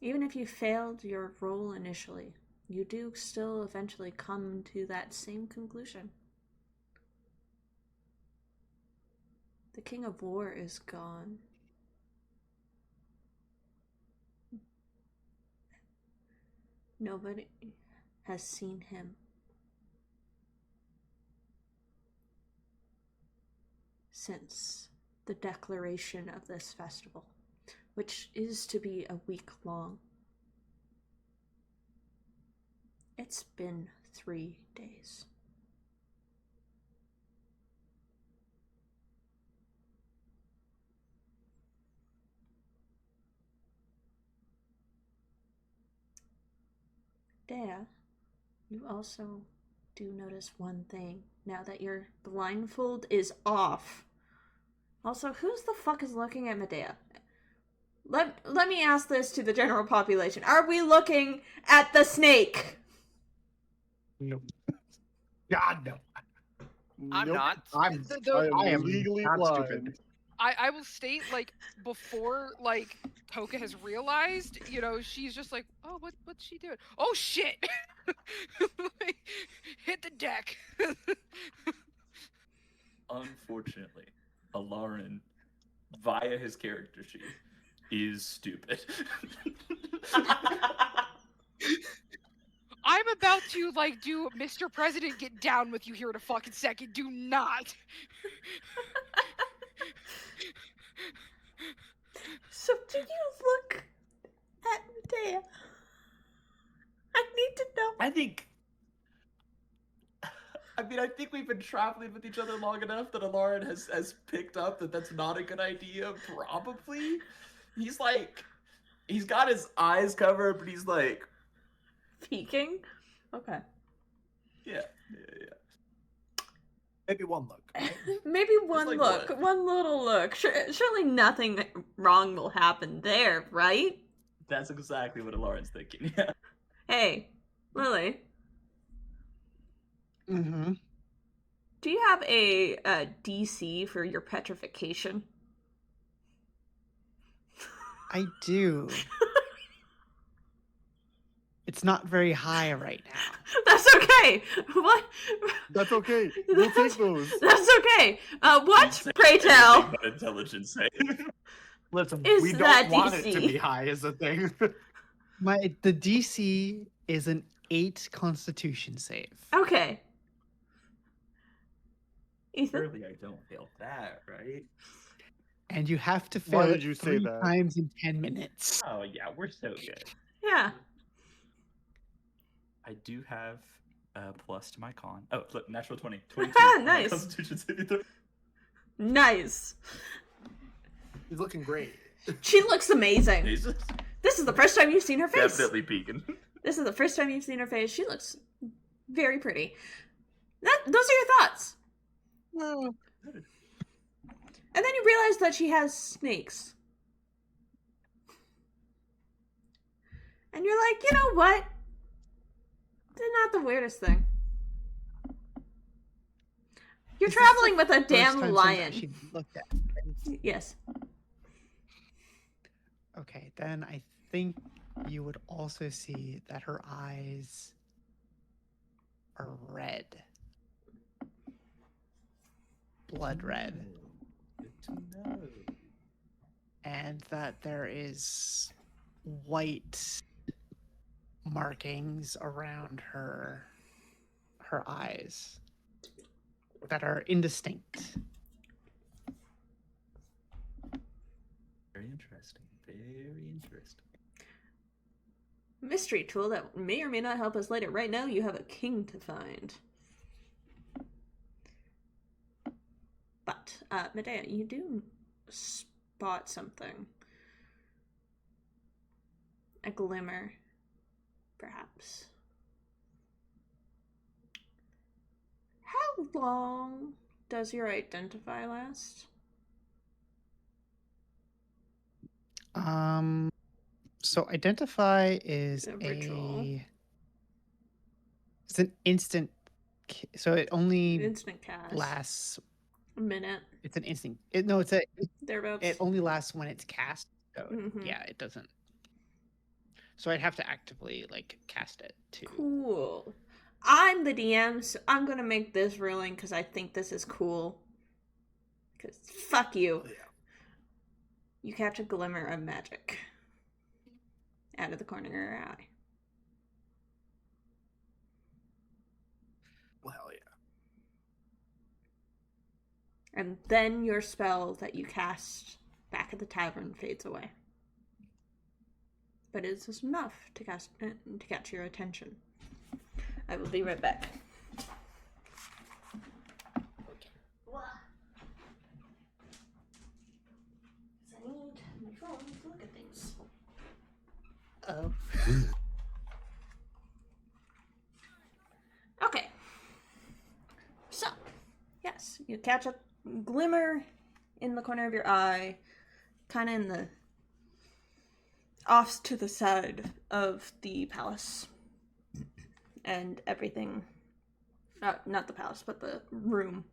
Even if you failed your role initially, you do still eventually come to that same conclusion. The King of War is gone. Nobody has seen him since the declaration of this festival, which is to be a week long. It's been 3 days. Dea, you also do notice one thing now that your blindfold is off. Also, who's the fuck is looking at Medea? Let me ask this to the general population. Are we looking at the snake? No. God, no. I'm Nope. not. I'm, I am am legally not blind. stupid. I will state, like, before, like, Toka has realized, you know, she's just like, oh, what's she doing? Oh, shit! Like, hit the deck. Unfortunately, Alarin, via his character sheet, is stupid. I'm about to, like, do Mr. President get down with you here in a fucking second. Do not. So do you look at Medea? I need to know. I think we've been traveling with each other long enough that Alarin has picked up that that's not a good idea, probably. He's got his eyes covered, but he's like... Peeking? Okay. Yeah. Maybe one look. Maybe one like look. what? One little look. Surely nothing wrong will happen there, right? That's exactly what Alarin's thinking, yeah. Hey, Lily, Mm-hmm. do you have a DC for your petrification? I do. It's not very high right now. That's okay. What? That's okay. We'll take those. That's okay. What, pray tell, But intelligence save. Listen, Is we that don't want it to DC? be high is the thing. The DC is an 8 Constitution save. Okay. Ethan? Surely I don't fail that, right? And you have to Why fail did it you say 3 that? times in 10 minutes. Oh yeah, we're so good. Yeah. I do have a plus to my con. Oh, look, natural 20. 22. Nice. Constitution saving throw. Nice. He's looking great. She looks amazing. He's This is the first time you've seen her face. definitely peeking. This is the first time you've seen her face. She looks very pretty. Those are your thoughts. Oh. And then you realize that she has snakes. And you're like, you know what? They're not the weirdest thing. You're Is this traveling the with a first damn time since lion. She looked at it? Yes. Okay, then I think you would also see that her eyes are red. Blood red. Good to know. And that there is white markings around her eyes that are indistinct. Very interesting. Very interesting. Mystery tool that may or may not help us later. Right now, you have a king to find. But, Medea, you do spot something. A glimmer, perhaps. How long does your identify last? So identify is A ritual. it's an instant. So it only Instant cast. lasts. A minute. It's an instant. It Thereabouts. only lasts when it's cast. So Mhm. yeah, it doesn't. So I'd have to actively like cast it too. Cool. I'm the DM, so I'm gonna make this ruling because I think this is cool. Because fuck you. Oh, yeah. You catch a glimmer of magic out of the corner of your eye. Well, hell yeah. And then your spell that you cast back at the tavern fades away. But it is enough to catch your attention. I will be right back. I need my phone to look at things. Oh. Okay. So, yes, you catch a glimmer in the corner of your eye, kind of in the off to the side of the palace, and everything. Not the palace, but the room.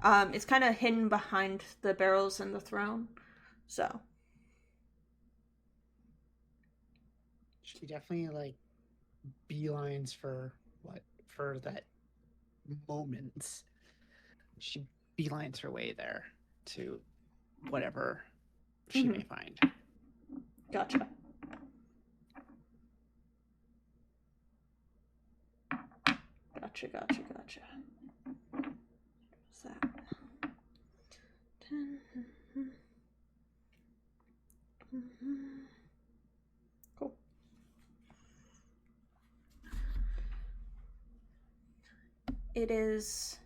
It's kind of hidden behind the barrels and the throne. So She definitely like beelines for that moment. She beelines her way there to whatever she may find. gotcha. Gotcha. What's that? 10. Cool. It is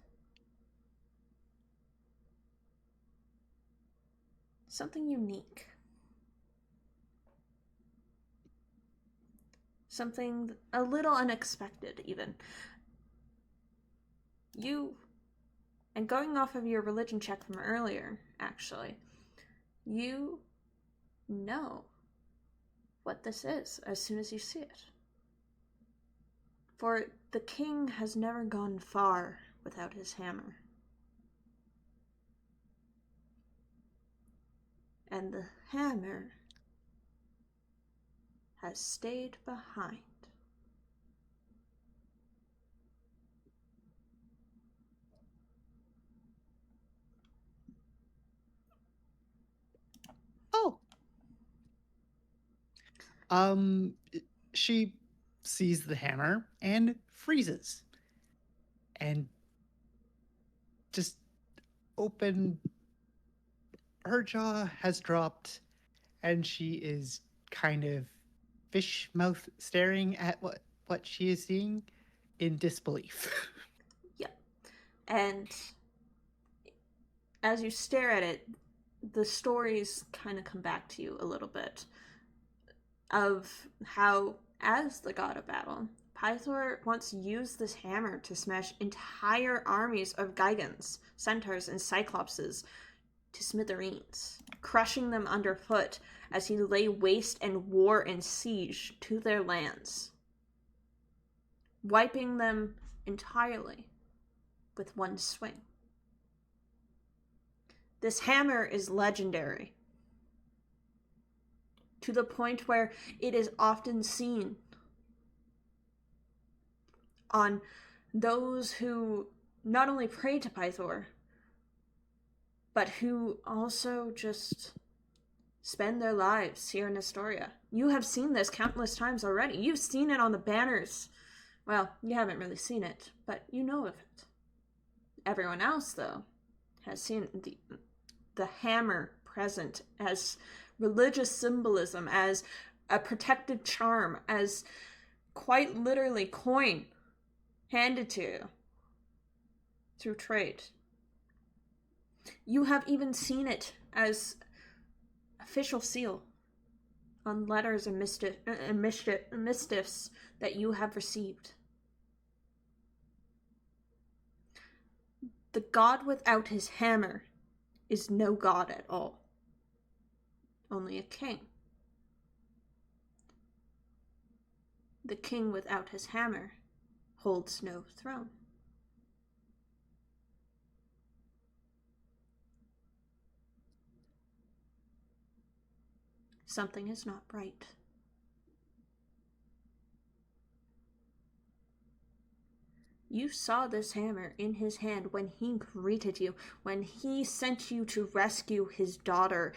something unique. Something a little unexpected, even. And going off of your religion check from earlier, actually, you know what this is as soon as you see it. For the king has never gone far without his hammer. And the hammer has stayed behind. Oh. She sees the hammer and freezes. And just her jaw has dropped and she is kind of fish mouth staring at what she is seeing in disbelief. Yep. And as you stare at it, the stories kind of come back to you a little bit of how, as the god of battle, Pythor once used this hammer to smash entire armies of Gigans, centaurs, and cyclopses to smithereens, crushing them underfoot as he lay waste and war and siege to their lands, wiping them entirely with one swing. This hammer is legendary, to the point where it is often seen on those who not only pray to Pythor, but who also just spend their lives here in Astoria. You have seen this countless times already. You've seen it on the banners. Well, you haven't really seen it, but you know of it. Everyone else, though, has seen the hammer present as religious symbolism, as a protective charm, as quite literally coin handed to you through trade. You have even seen it as official seal on letters and mistiffs that you have received. The god without his hammer is no god at all. Only a king. The king without his hammer holds no throne. Something is not right. You saw this hammer in his hand when he greeted you, when he sent you to rescue his daughter,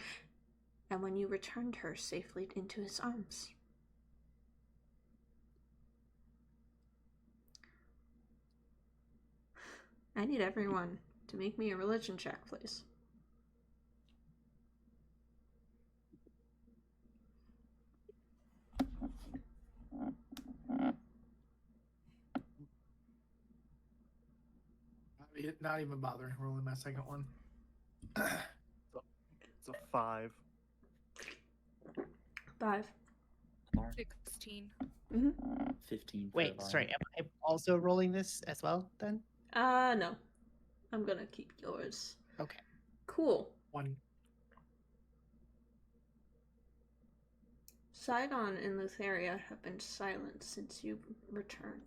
and when you returned her safely into his arms. I need everyone to make me a religion check, please. Not even bothering rolling my second one. It's a 5. 5. 16. 15. for Wait, Alarm. sorry. Am I also rolling this as well then? No. I'm gonna keep yours. Okay. Cool. 1. Sidon and Lutheria have been silent since you returned.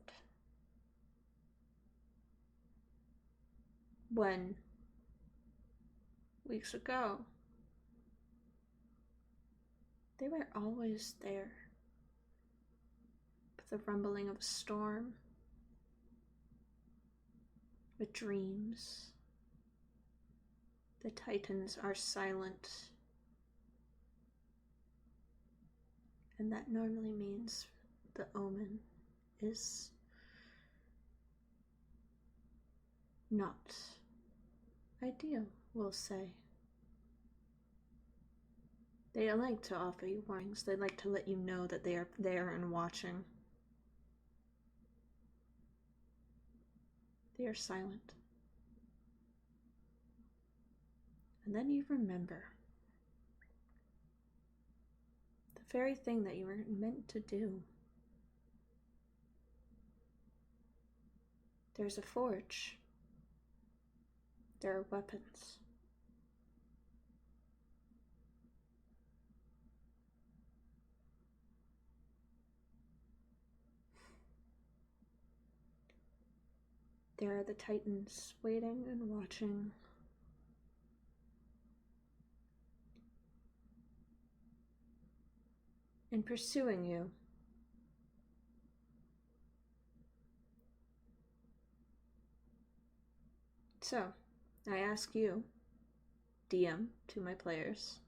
When, weeks ago, they were always there. With the rumbling of a storm, with dreams. The Titans are silent. And that normally means the omen is not ideal, we'll say. They like to offer you warnings. They like to let you know that they are there and watching. They are silent. And then you remember the very thing that you were meant to do. There's a forge. There are weapons. There are the Titans waiting and watching. And pursuing you. So, I ask you, DM, to my players,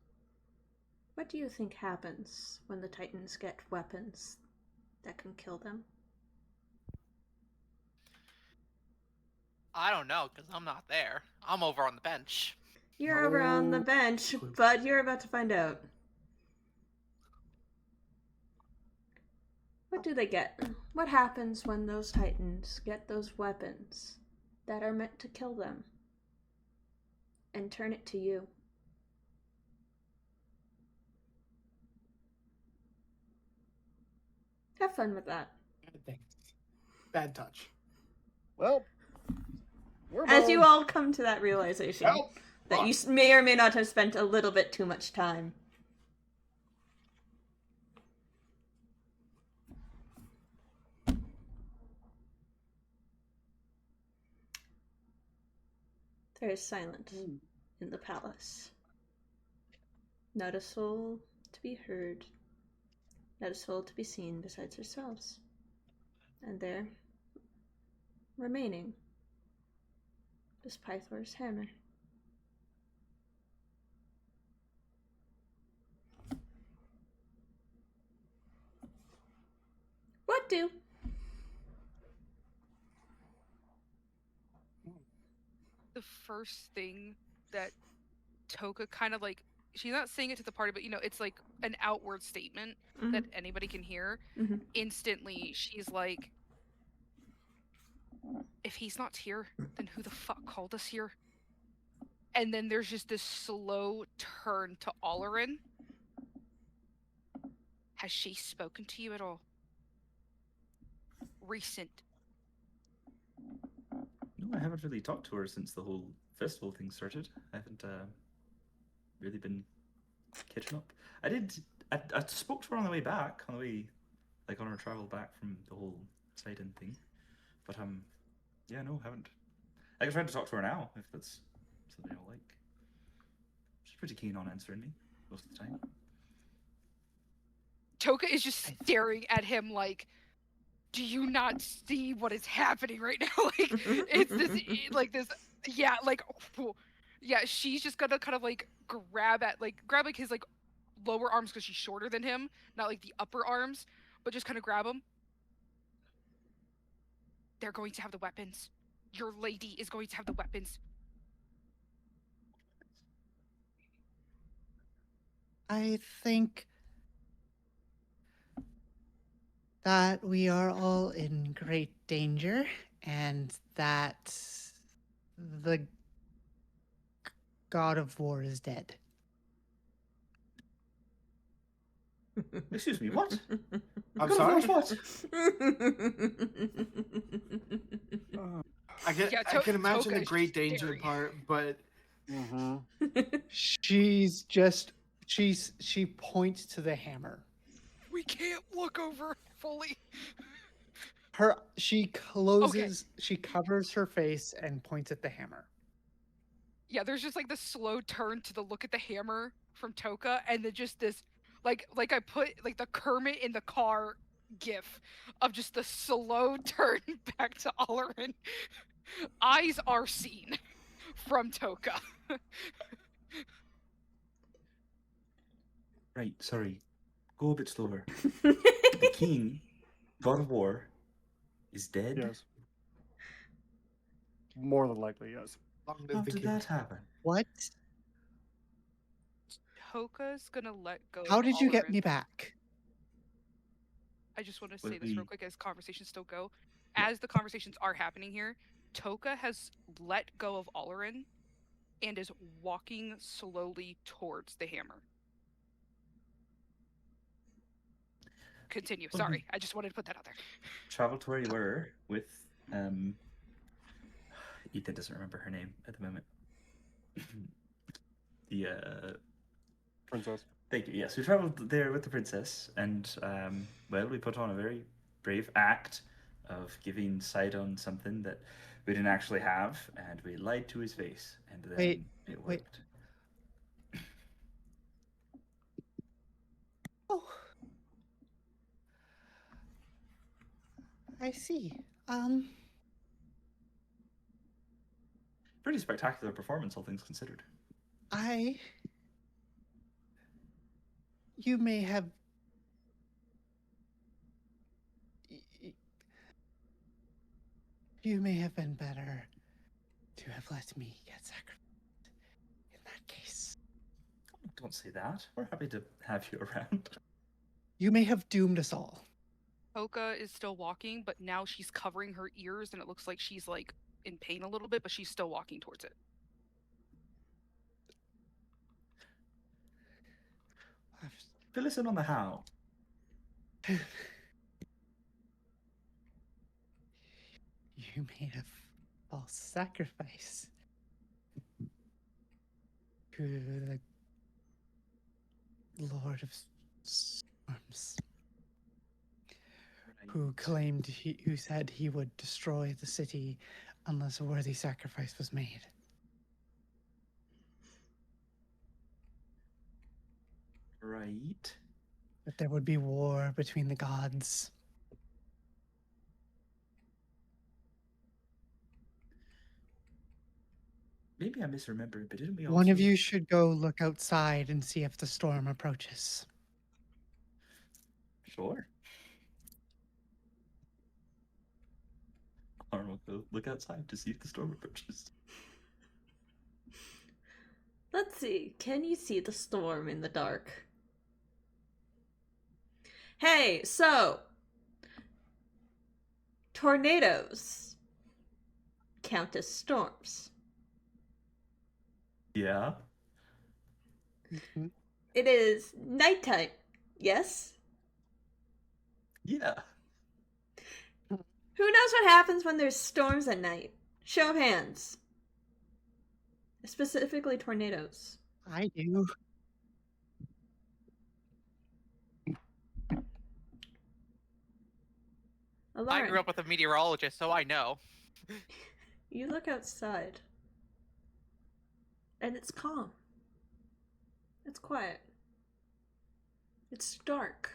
what do you think happens when the Titans get weapons that can kill them? I don't know, because I'm not there. I'm over on the bench. You're over on the No bench, clue. but you're about to find out. What do they get? What happens when those Titans get those weapons that are meant to kill them and turn it to you? Have fun with that. Bad things. Bad touch. Well, we're As you boned. all come to that realization Help! that you may or may not have spent a little bit too much time. There is silence in the palace. Not a soul to be heard. Not a soul to be seen besides yourselves. And there, remaining, is Pythor's hammer. What do? The first thing that Toka kind of like, she's not saying it to the party, but it's like an outward statement that anybody can hear. Mhm. Instantly, she's like, if he's not here, then who the fuck called us here? And then there's just this slow turn to Olerin. Has she spoken to you at all? Recent. No, I haven't really talked to her since the whole festival thing started. I haven't really been catching up. I spoke to her on the way back, on our travel back from the whole Sidon thing. But yeah, no, haven't. I can try to talk to her now if that's something I like. She's pretty keen on answering me most of the time. Toka is just staring at him like, do you not see what is happening right now? Like, it's this, like this, yeah, like, yeah, she's just gonna kind of like grab like his like lower arms because she's shorter than him, not like the upper arms, but just kind of grab him. They're going to have the weapons. Your lady is going to have the weapons. I think that we are all in great danger and that the god of war is dead. Excuse me, what? I'm God of sorry. War, what? I can Yeah, I can imagine Toka the is great danger scary. part, but Mm-hmm. She points to the hammer. We can't look over fully. She covers her face and points at the hammer. Yeah, there's just like the slow turn to the look at the hammer from Toka, and then just this, like I put like the Kermit in the car gif of just the slow turn back to Olerin. Eyes are seen from Toka. Right, sorry. Go a bit slower. The king, God of War, is dead? Yes. More than likely, yes. long How live the did king. that happen? What? Toka's gonna let go. How of did you get Olerin. me back? I just want to Well, say this real we- quick as conversations still go. Yeah. As the conversations are happening here, Toka has let go of Olerin and is walking slowly towards the hammer. Continue. Well, Sorry, I just wanted to put that out there. Travel to where you were with Ethan doesn't remember her name at the moment. The Princess. thank you. Yes, we traveled there with the princess, and well, we put on a very brave act of giving Sidon something that we didn't actually have, and we lied to his face, and then Wait, it wait. worked. Oh. I see. Pretty spectacular performance, all things considered. You may have been better to have let me get sacrificed in that case. Don't say that. We're happy to have you around. You may have doomed us all. Toka is still walking, but now she's covering her ears, and it looks like she's like in pain a little bit, but she's still walking towards it. Fill us in on the how. You made a false sacrifice to the Lord of Storms, who said he would destroy the city unless a worthy sacrifice was made. Right. That there would be war between the gods. Maybe I misremembered, but didn't we also... One of you should go look outside and see if the storm approaches. Sure. Arm will go look outside to see if the storm approaches. Let's see. Can you see the storm in the dark? Hey, so tornadoes count as storms. Yeah. Mhm. It is nighttime, yes? Yeah. Who knows what happens when there's storms at night? Show of hands. Specifically tornadoes. I do. I grew Alarin, up with a meteorologist, so I know. you look outside. And it's calm. It's quiet. It's dark.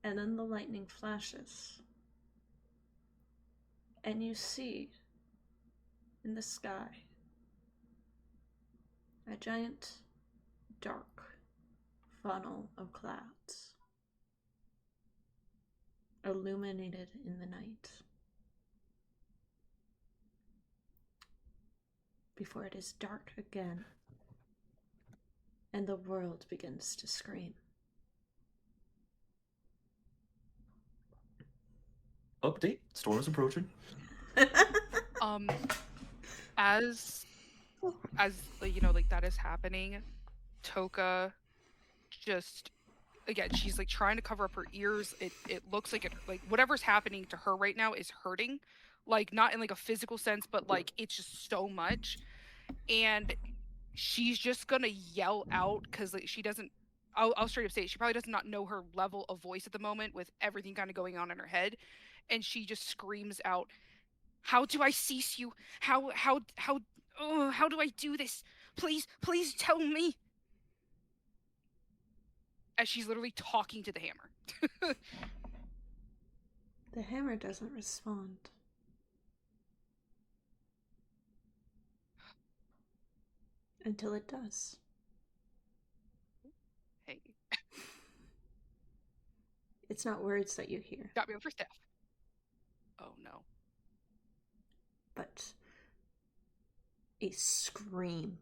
And then the lightning flashes. And you see in the sky a giant, dark funnel of clouds illuminated in the night before it is dark again and the world begins to scream. Update: storm is approaching. As you know, like that is happening, Toka just again, she's like trying to cover up her ears. It looks like whatever's happening to her right now is hurting, like not in like a physical sense, but like it's just so much, and she's just gonna yell out because like she doesn't. I'll straight up say it, she probably does not know her level of voice at the moment with everything kind of going on in her head, and she just screams out, "How do I cease you? How do I do this? Please tell me." As she's literally talking to the hammer. The hammer doesn't respond. Until it does. Hey, It's not words that you hear, got me over staff. Oh no. but a scream.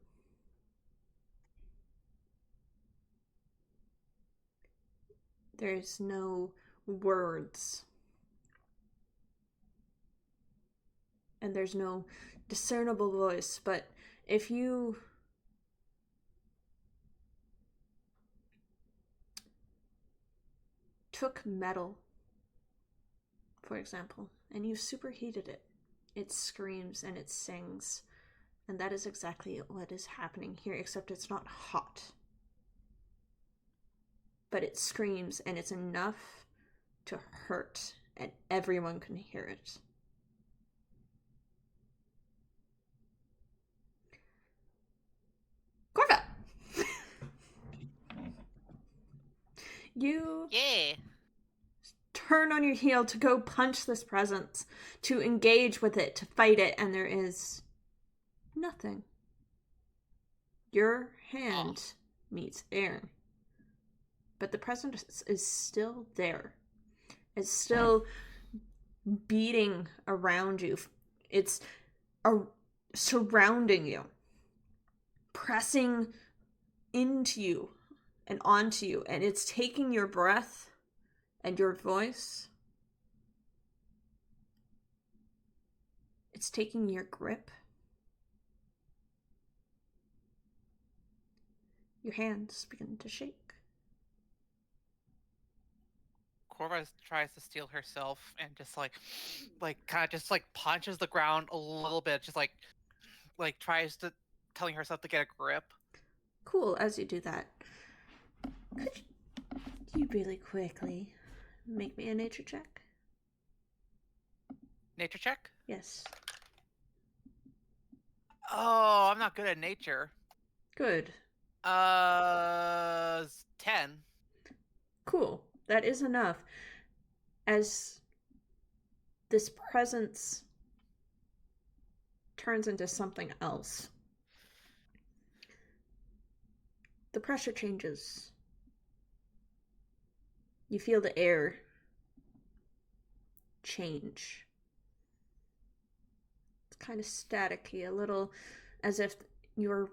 There's no words. And there's no discernible voice, but if you took metal, for example, and you superheated it, it screams and it sings. And that is exactly what is happening here, except it's not hot. But it screams, and it's enough to hurt, and everyone can hear it. Corva! You Yeah. turn on your heel to go punch this presence, to engage with it, to fight it, and there is nothing. Your hand meets air. But the presence is still there. It's still beating around you. It's surrounding you, pressing into you and onto you, and it's taking your breath and your voice. It's taking your grip. Your hands begin to shake. Corva tries to steel herself and just kind of just punches the ground a little bit, just like tries to telling herself to get a grip. Cool, as you do that, could you really quickly make me a nature check? Nature check? Yes. Oh, I'm not good at nature. Good. 10. Cool. That is enough. As this presence turns into something else, the pressure changes. You feel the air change. It's kind of staticky, a little as if you're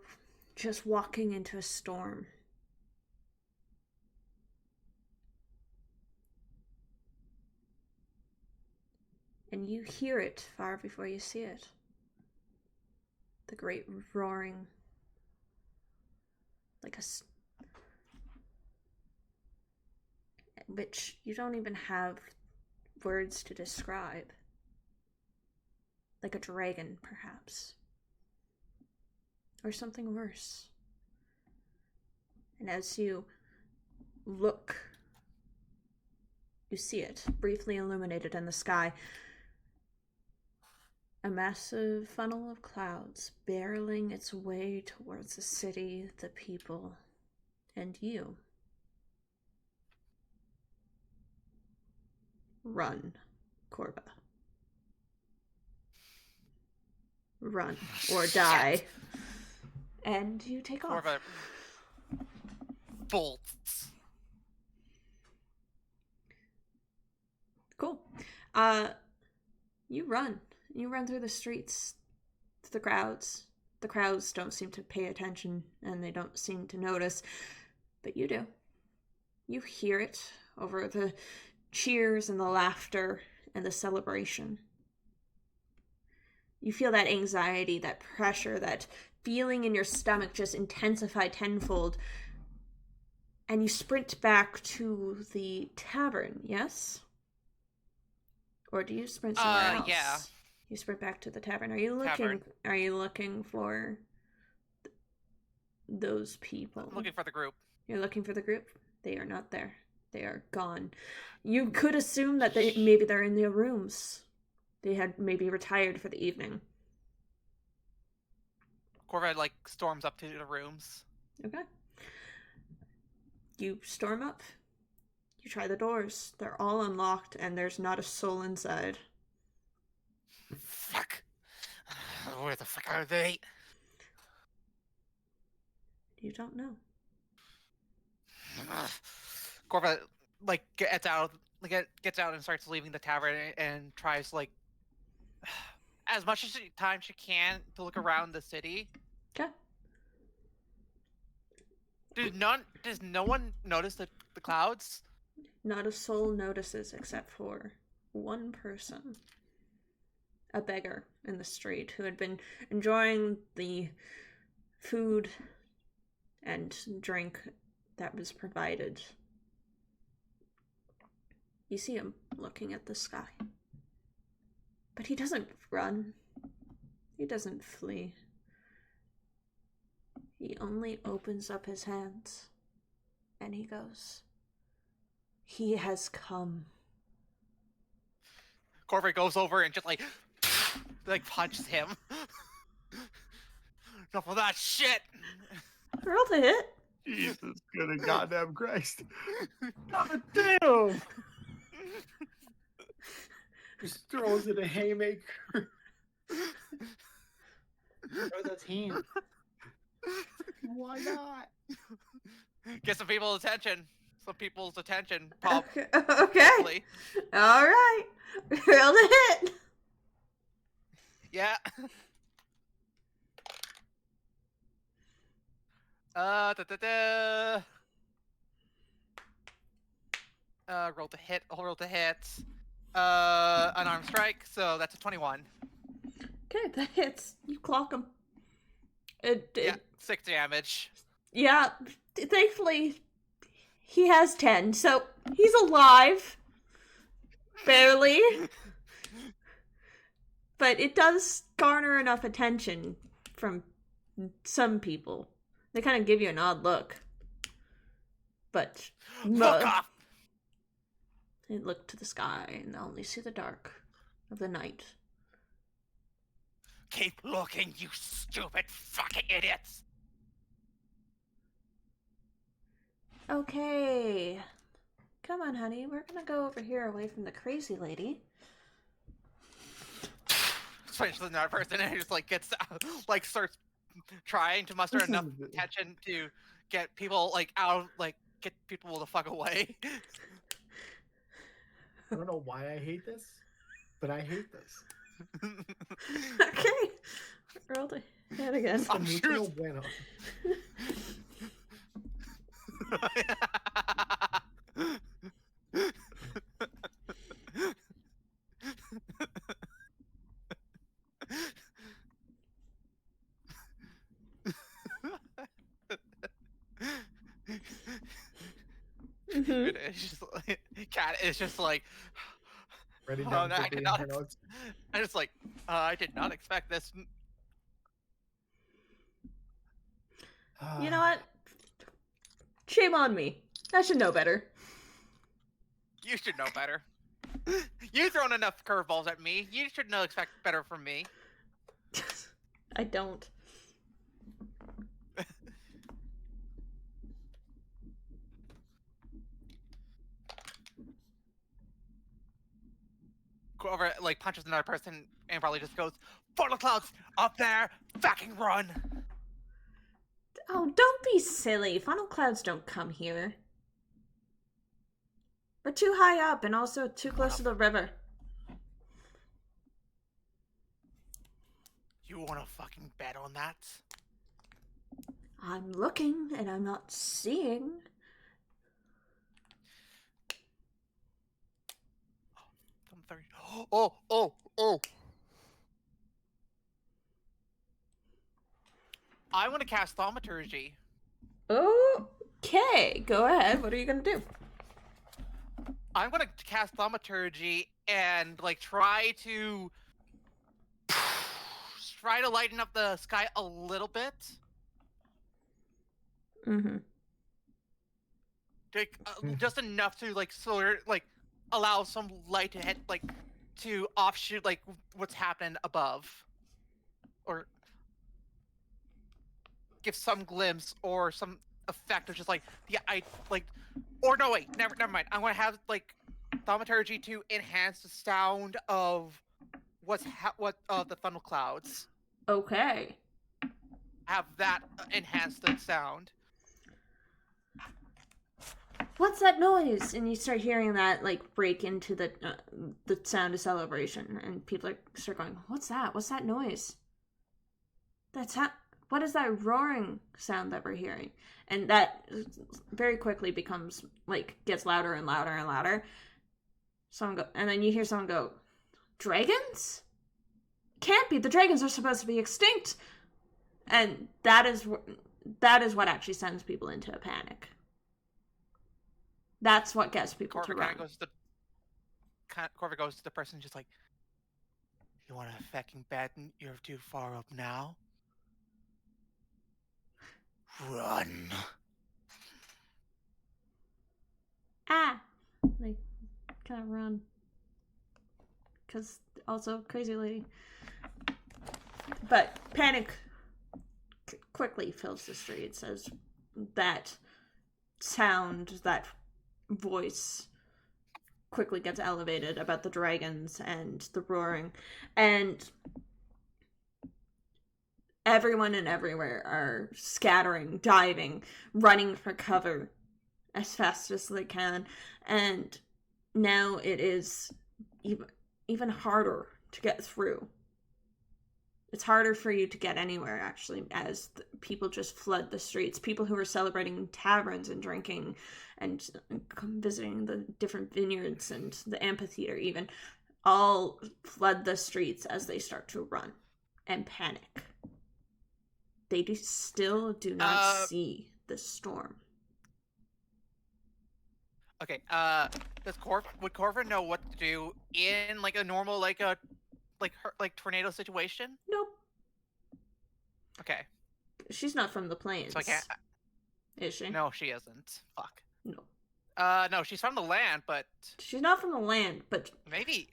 just walking into a storm. And you hear it far before you see it. The great roaring, like which you don't even have words to describe. Like a dragon, perhaps. Or something worse. And as you look, you see it, briefly illuminated in the sky. A massive funnel of clouds barreling its way towards the city, the people, and you. Run, Corva. Run or die. And you take off. Corva bolts. Cool. You run. You run through the streets, to the crowds. The crowds don't seem to pay attention, and they don't seem to notice. But you do. You hear it over the cheers and the laughter and the celebration. You feel that anxiety, that pressure, that feeling in your stomach just intensify tenfold. And you sprint back to the tavern, yes? Or do you sprint somewhere else? Yeah. You sprint back to the tavern. Are you looking for those people? I'm looking for the group. You're looking for the group? They are not there. They are gone. You could assume that maybe they're in their rooms. They had maybe retired for the evening. Corva storms up to the rooms. Okay. You storm up. You try the doors. They're all unlocked, and there's not a soul inside. Fuck. Where the fuck are they? You don't know. Corva gets out and starts leaving the tavern and tries as much time she can to look around the city. Okay. Does no one notice the clouds? Not a soul notices except for one person. A beggar in the street who had been enjoying the food and drink that was provided. You see him looking at the sky. But he doesn't run. He doesn't flee. He only opens up his hands and he goes, "He has come." Corva goes over and just punches him. Enough of that shit. Roll to hit. Jesus, good goddamn Christ. God damn! Just throws it a haymaker. Throw the team. Why not? Get some people's attention. Probably. Okay. All right. Roll to hit. Yeah. Roll to hit. Unarmed strike, so that's a 21. Okay, that hits. You clock him. Yeah, 6 damage. Yeah, thankfully, he has 10, so he's alive. Barely. But it does garner enough attention from some people. They kind of give you an odd look. But Fuck off! they look to the sky and only see the dark of the night. Keep looking, you stupid fucking idiots! Okay. Come on, honey. We're gonna go over here away from the crazy lady. Switch to another person and just gets starts trying to muster enough attention to get people out get people the fuck away. I don't know why I hate this, but I hate this. Okay. Roll to hit again. I'm sure. Bueno. It's just Cat is just Ready oh, down no, for I being did not. pronounced. I just I did not expect this. You know what? Shame on me. I should know better. You should know better. You've thrown enough curveballs at me. You should know expect better from me. I don't. Corver like punches another person and probably just goes, "Funnel clouds up there, fucking run!" Oh, don't be silly. Funnel clouds don't come here. We're too high up and also too close to the river. You wanna fucking bet on that? I'm looking and I'm not seeing. I'm 30. Oh! I want to cast Thaumaturgy. Okay, go ahead. What are you gonna do? I'm gonna cast Thaumaturgy and like try to lighten up the sky a little bit. Mm-hmm. Just enough to like sort of like allow some light to hit like to offshoot like what's happening above, or give some glimpse or some effect of just like or no wait, never mind. I'm gonna have like Thaumaturgy to enhance the sound of the funnel clouds. Okay. Have that enhance the sound. What's that noise? And you start hearing that like break into the sound of celebration, and people start going, "What's that? What's that noise? What is that roaring sound that we're hearing?" And that very quickly becomes like gets louder and louder and louder. And then you hear someone go, "Dragons? Can't be. The dragons are supposed to be extinct." And that is what actually sends people into a panic. That's what gets people to run. Corver goes to the person just like, "You want to fucking bet you're too far up now? Run." They kind of run. Because also crazy lady. But panic quickly fills the streets as that sound, that voice quickly gets elevated about the dragons and the roaring, and everyone and everywhere are scattering, diving, running for cover as fast as they can, and now it is even harder to get through. It's harder for you to get anywhere, actually, as people just flood the streets. People who are celebrating in taverns and drinking and visiting the different vineyards and the amphitheater even, all flood the streets as they start to run and panic. They still do not see the storm. Okay, would Corver know what to do in like a normal like tornado situation? Nope. Okay. She's not from the plains. So I can't. Is she? No, she isn't. Fuck. No. No, she's from the land, but she's not from the land, but maybe.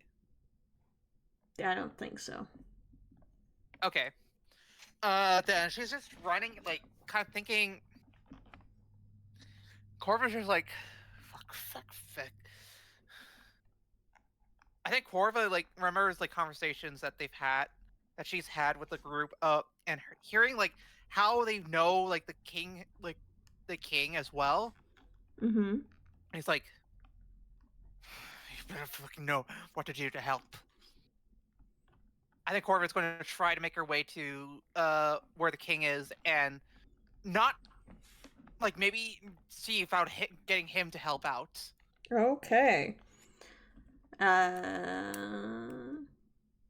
I don't think so. Okay. Then she's just running, like, kind of thinking. Corver's just like, fuck. I think Corva like remembers like conversations that she's had with the group, and hearing like how they know like the king as well. Mm-hmm. And he's like, "You better fucking know what to do to help." I think Corva's going to try to make her way to where the king is, and not like maybe see about getting him to help out. Okay.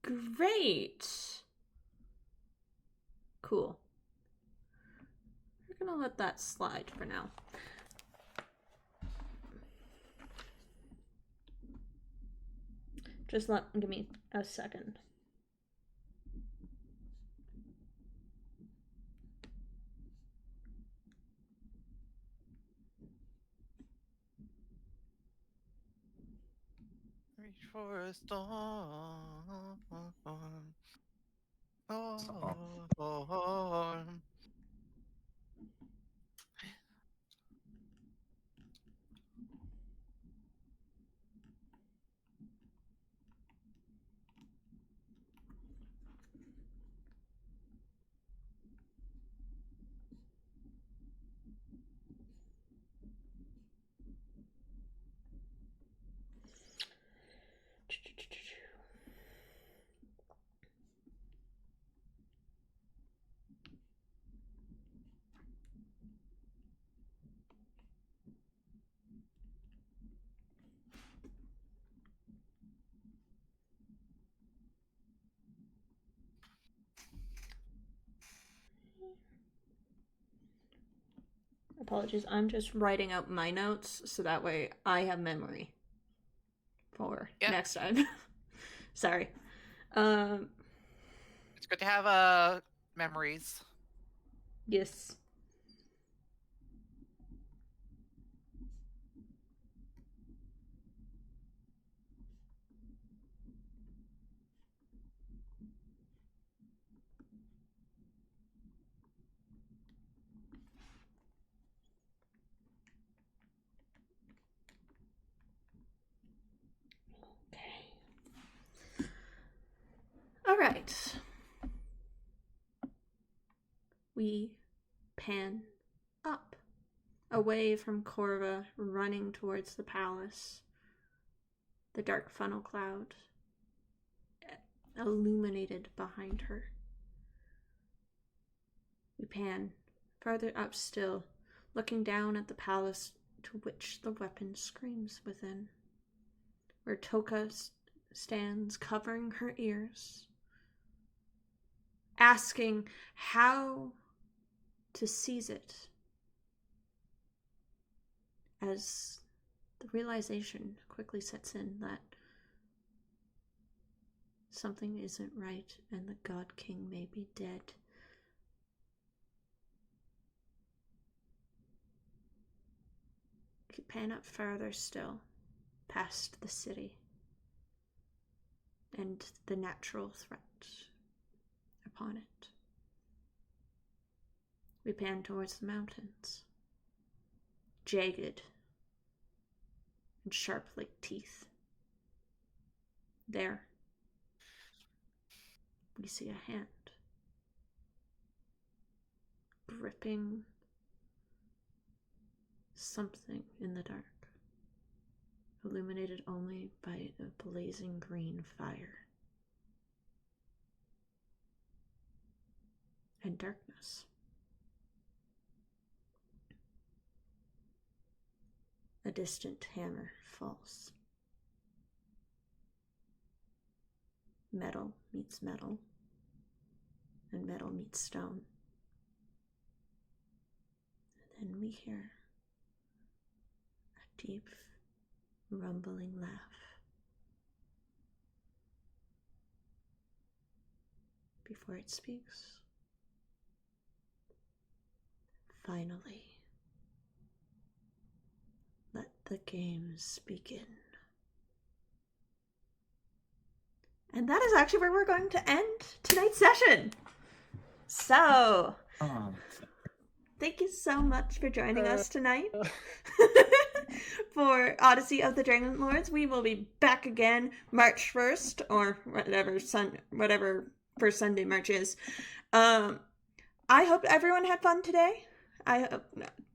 Great. Cool. We're gonna let that slide for now. Just give me a second. Reach for a storm. Apologies, I'm just writing out my notes so that way I have memory for next time. Sorry. It's good to have memories. Yes. All right. We pan up, away from Corva, running towards the palace. The dark funnel cloud illuminated behind her. We pan farther up still, looking down at the palace to which the weapon screams within, where Toka stands covering her ears, asking how to seize it, as the realization quickly sets in that something isn't right and the God King may be dead. Keep pan up farther still, past the city and the natural threat upon it. We pan towards the mountains, jagged and sharp like teeth. There, we see a hand gripping something in the dark, illuminated only by a blazing green fire and darkness. A distant hammer falls. Metal meets metal, and metal meets stone. And then we hear a deep, rumbling laugh. Before it speaks, finally, let the games begin. And that is actually where we're going to end tonight's session. So, thank you so much for joining us tonight for Odyssey of the Dragonlords. We will be back again March 1st, or whatever first Sunday March is. I hope everyone had fun today.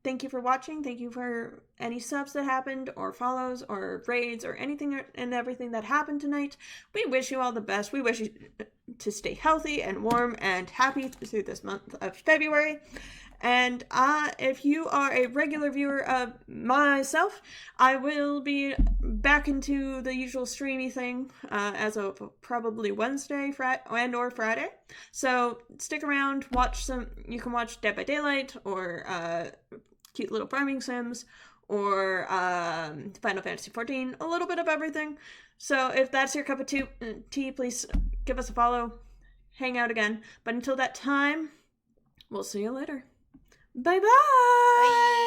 Thank you for watching. Thank you for any subs that happened, or follows, or raids, or anything and everything that happened tonight. We wish you all the best. We wish you to stay healthy and warm and happy through this month of February. And if you are a regular viewer of myself, I will be back into the usual streamy thing as of probably Wednesday or Friday. So stick around, watch some. You can watch Dead by Daylight, or cute little farming sims, or Final Fantasy XIV, a little bit of everything. So if that's your cup of tea, please give us a follow, hang out again. But until that time, we'll see you later. Bye-bye! Bye.